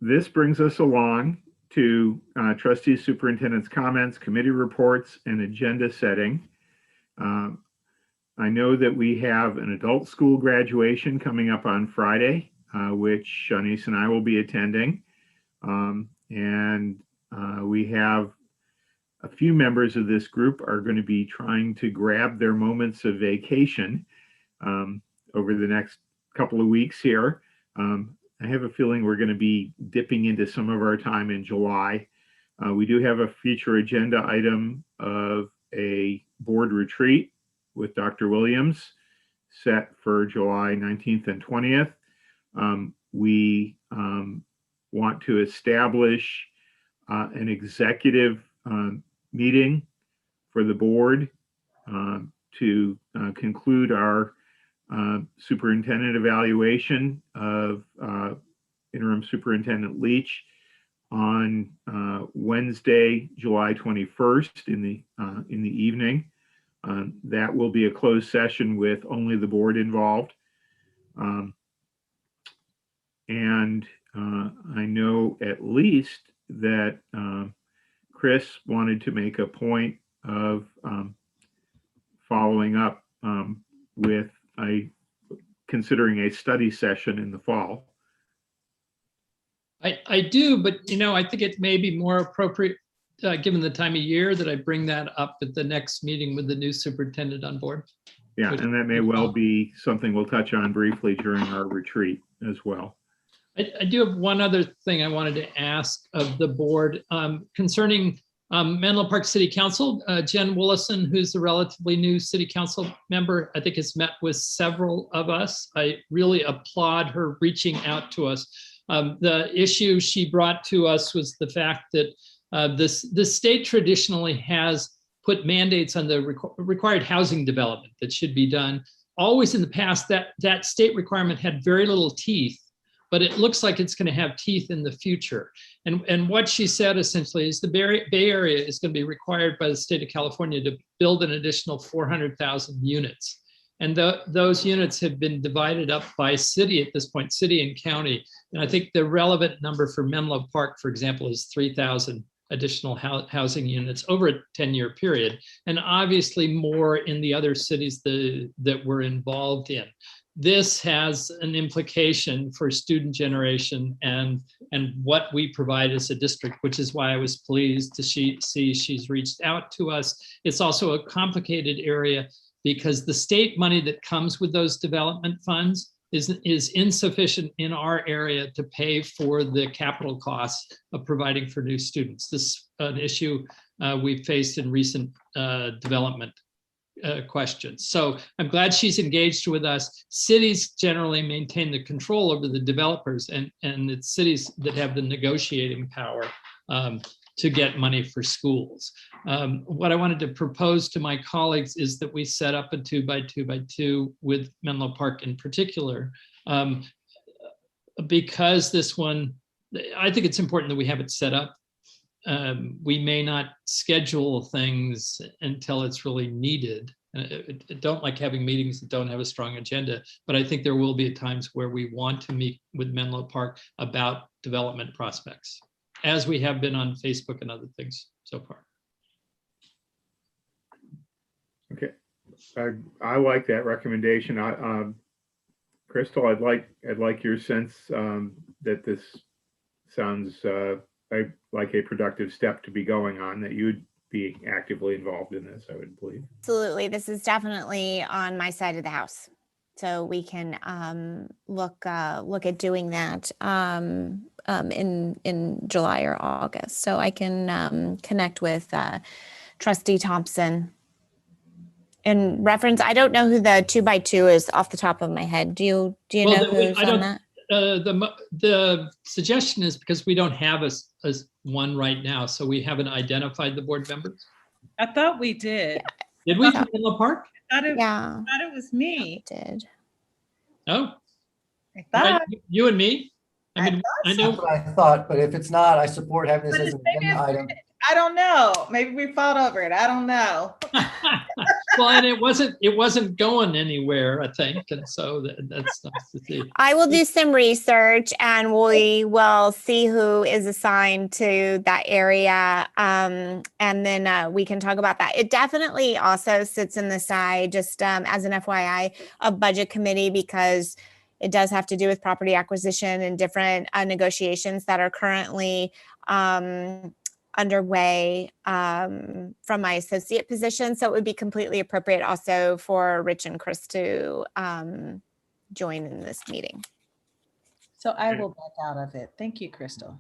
This brings us along to trustee superintendent's comments, committee reports, and agenda setting. I know that we have an adult school graduation coming up on Friday, which Shanice and I will be attending. We have a few members of this group are going to be trying to grab their moments of vacation over the next couple of weeks here. I have a feeling we're going to be dipping into some of our time in July. We do have a future agenda item of a board retreat with Dr. Williams set for July 19th and 20th. We want to establish an executive meeting for the board to conclude our superintendent evaluation of interim superintendent Leach on Wednesday, July 21st in the evening. That will be a closed session with only the board involved. I know at least that Chris wanted to make a point of following up with considering a study session in the fall. I do, but I think it may be more appropriate, given the time of year, that I bring that up at the next meeting with the new superintendent on board. Yeah, and that may well be something we'll touch on briefly during our retreat as well. I do have one other thing I wanted to ask of the board concerning Menlo Park City Council. Jen Willison, who's a relatively new city council member, I think has met with several of us. I really applaud her reaching out to us. The issue she brought to us was the fact that the state traditionally has put mandates on the required housing development that should be done. Always in the past, that state requirement had very little teeth, but it looks like it's going to have teeth in the future. And what she said essentially is the Bay Area is going to be required by the state of California to build an additional 400,000 units. And those units have been divided up by city at this point, city and county. And I think the relevant number for Menlo Park, for example, is 3,000 additional housing units over a 10-year period. And obviously more in the other cities that we're involved in. This has an implication for student generation and what we provide as a district, which is why I was pleased to see she's reached out to us. It's also a complicated area because the state money that comes with those development funds is insufficient in our area to pay for the capital costs of providing for new students. This is an issue we've faced in recent development questions. So I'm glad she's engaged with us. Cities generally maintain the control over the developers, and it's cities that have the negotiating power to get money for schools. What I wanted to propose to my colleagues is that we set up a 2x2x2 with Menlo Park in particular, because this one, I think it's important that we have it set up. We may not schedule things until it's really needed. I don't like having meetings that don't have a strong agenda, but I think there will be times where we want to meet with Menlo Park about development prospects, as we have been on Facebook and other things so far. Okay, I like that recommendation. Crystal, I'd like your sense that this sounds like a productive step to be going on, that you'd be actively involved in this, I would believe. Absolutely. This is definitely on my side of the house. So we can look at doing that in July or August. So I can connect with Trustee Thompson. In reference, I don't know who the 2x2 is off the top of my head. Do you Well, know who's on that? The suggestion is because we don't have a one right now, so we haven't identified the board members. I thought we did. Did we for Menlo Park? I thought Yeah, it was me. did. Oh, I thought. right, you and me. I mean, I That's know. what I thought, but if it's not, I support having this But as an maybe agenda item. I don't know. Maybe we fought over it. I don't know. Well, and it wasn't going anywhere, I think, and so that's nice to see. I will do some research and we will see who is assigned to that area. And then we can talk about that. It definitely also sits in the side, just as an FYI, of budget committee, because it does have to do with property acquisition and different negotiations that are currently underway from my associate position. So it would be completely appropriate also for Rich and Chris to join in this meeting. So I will back out of it. Thank you, Crystal.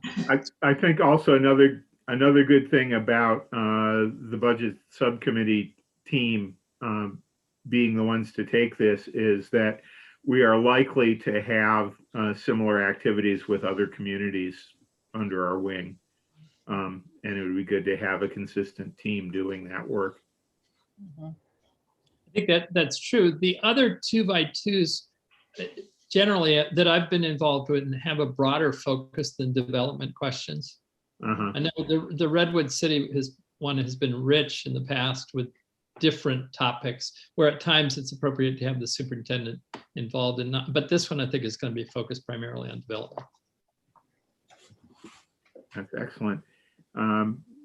I think also another good thing about the budget subcommittee team being the ones to take this is that we are likely to have similar activities with other communities under our wing. And it would be good to have a consistent team doing that work. I think that's true. The other 2x2s generally that I've been involved with and have a broader focus than development questions. I know the Redwood City one has been rich in the past with different topics, where at times it's appropriate to have the superintendent involved in not, but this one I think is going to be focused primarily on development. That's excellent.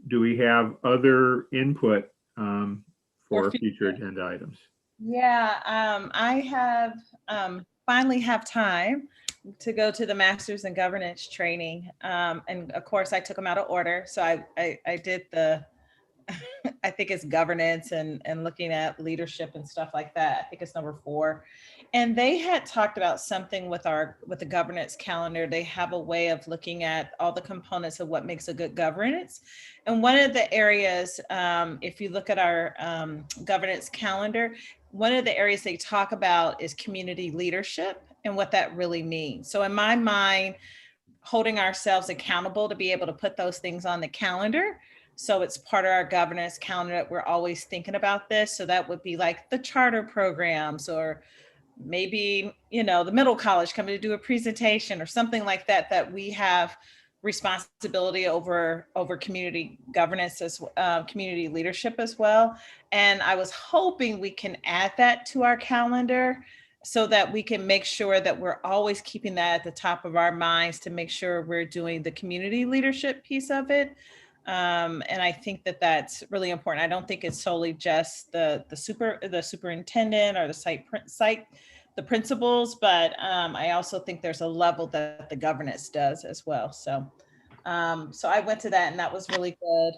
Do we have other input for future agenda items? Yeah, I have finally have time to go to the Masters in Governance training. And of course, I took them out of order. So I did the, I think it's governance and looking at leadership and stuff like that. I think it's number 4. And they had talked about something with the governance calendar. They have a way of looking at all the components of what makes a good governance. And one of the areas, if you look at our governance calendar, one of the areas they talk about is community leadership and what that really means. So in my mind, holding ourselves accountable to be able to put those things on the calendar. So it's part of our governance calendar that we're always thinking about this. So that would be like the charter programs, or maybe, the middle college coming to do a presentation or something like that, that we have responsibility over community governance as community leadership as well. And I was hoping we can add that to our calendar so that we can make sure that we're always keeping that at the top of our minds to make sure we're doing the community leadership piece of it. And I think that that's really important. I don't think it's solely just the superintendent or the principals, but I also think there's a level that the governance does as well. So I went to that and that was really good.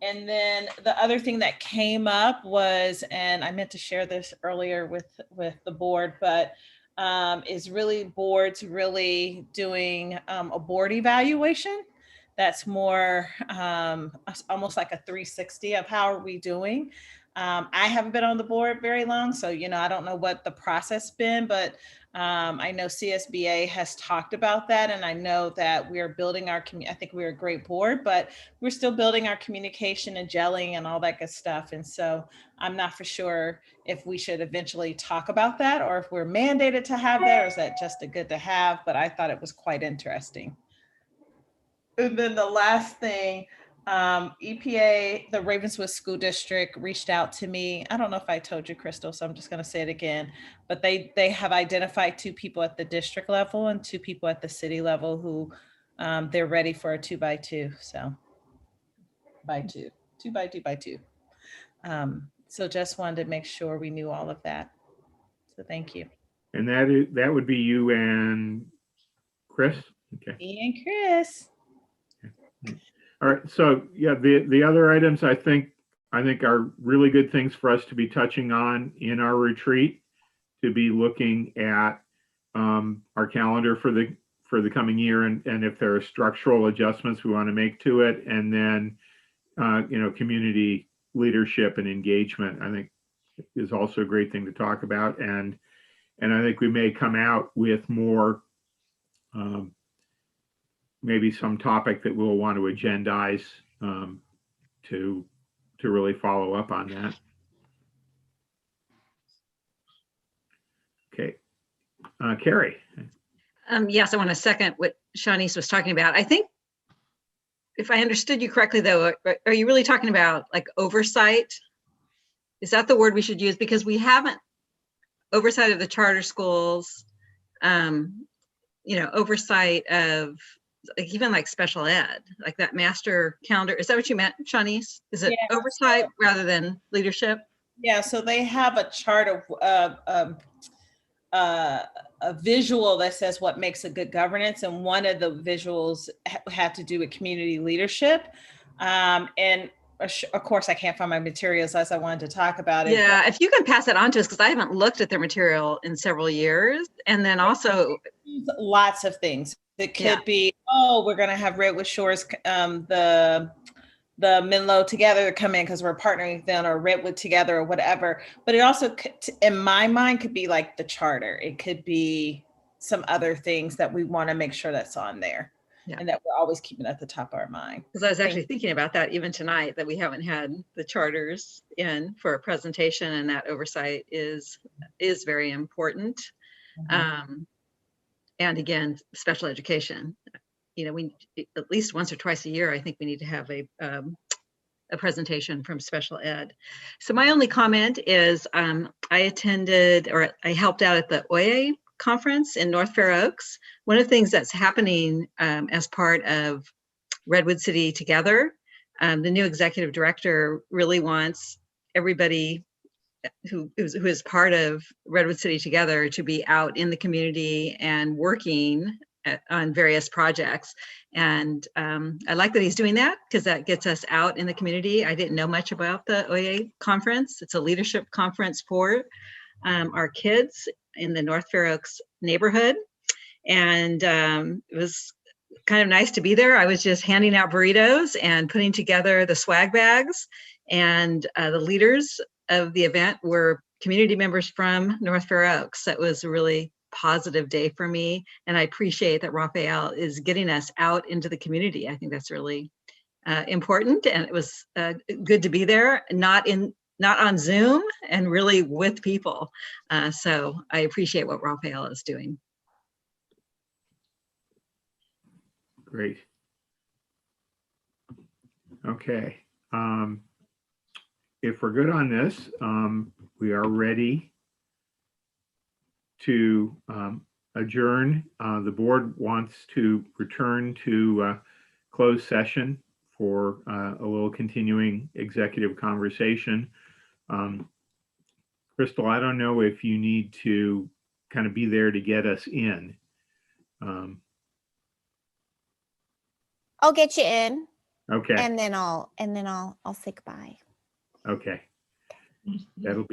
And then the other thing that came up was, and I meant to share this earlier with the board, but is really boards really doing a board evaluation. That's more almost like a 360 of how are we doing. I haven't been on the board very long, so I don't know what the process been, but I know CSBA has talked about that, and I know that we are building our I think we're a great board, but we're still building our communication and gelling and all that good stuff. And so I'm not for sure if we should eventually talk about that or if we're mandated to have that, or is that just a good to have? But I thought it was quite interesting. And then the last thing, EPA, the Ravenswood School District reached out to me. I don't know if I told you, Crystal, so I'm just going to say it again. But they have identified 2 people at the district level and 2 people at the city level who they're ready for a 2x2. So by 2, 2x2. So just wanted to make sure we knew all of that. So thank you. And that would be you and Chris? Okay. Me and Chris. All right, so yeah, the other items I think are really good things for us to be touching on in our retreat. to be looking at our calendar for the coming year, and if there are structural adjustments we want to make to it, and then community leadership and engagement, I think, is also a great thing to talk about. And I think we may come out with more, maybe some topic that we'll want to agendize to really follow up on that. Okay, Carrie. Yes, I want to second what Shanice was talking about. I think, if I understood you correctly, though, are you really talking about like oversight? Is that the word we should use? Because we haven't oversight of the charter schools, oversight of even like special ed, like that master calendar. Is that what you meant, Shanice? Is it oversight rather than leadership? Yeah, so they have a chart of a visual that says what makes a good governance, and one of the visuals had to do with community leadership. And of course, I can't find my materials as I wanted to talk about it. Yeah, if you can pass it on to us, because I haven't looked at their material in several years. And then also lots of things. It could be, oh, we're going to have Redwood Shores, the Menlo together come in because we're partnering with them, or Redwood together, or whatever. But it also, in my mind, could be like the charter. It could be some other things that we want to make sure that's on there, and that we're always keeping at the top of our mind. Because I was actually thinking about that even tonight, that we haven't had the charters in for a presentation, and that oversight is very important. And again, special education. We at least once or twice a year, I think we need to have a presentation from special ed. So my only comment is I attended, or I helped out at the OYA conference in North Fair Oaks. One of the things that's happening as part of Redwood City Together, the new executive director really wants everybody who is part of Redwood City Together to be out in the community and working on various projects. And I like that he's doing that, because that gets us out in the community. I didn't know much about the OYA conference. It's a leadership conference for our kids in the North Fair Oaks neighborhood. And it was kind of nice to be there. I was just handing out burritos and putting together the swag bags. And the leaders of the event were community members from North Fair Oaks. That was a really positive day for me. And I appreciate that Raphael is getting us out into the community. I think that's really important. And it was good to be there, not on Zoom, and really with people. So I appreciate what Raphael is doing. Great. Okay. If we're good on this, we are ready to adjourn. The board wants to return to closed session for a little continuing executive conversation. Crystal, I don't know if you need to kind of be there to get us in. I'll get you in. Okay. And then I'll say goodbye. Okay. That'll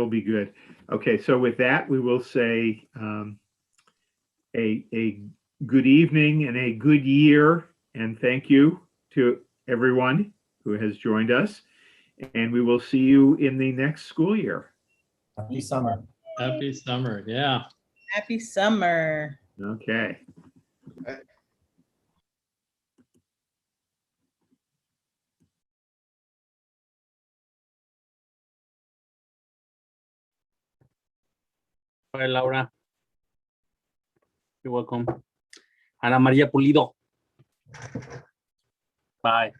be good. Okay, so with that, we will say a good evening and a good year, and thank you to everyone who has joined us, and we will see you in the next school year. Happy summer. Happy summer. Yeah. Happy summer. Okay. Hi, Laura. You're welcome. Ana María Pulido. Bye.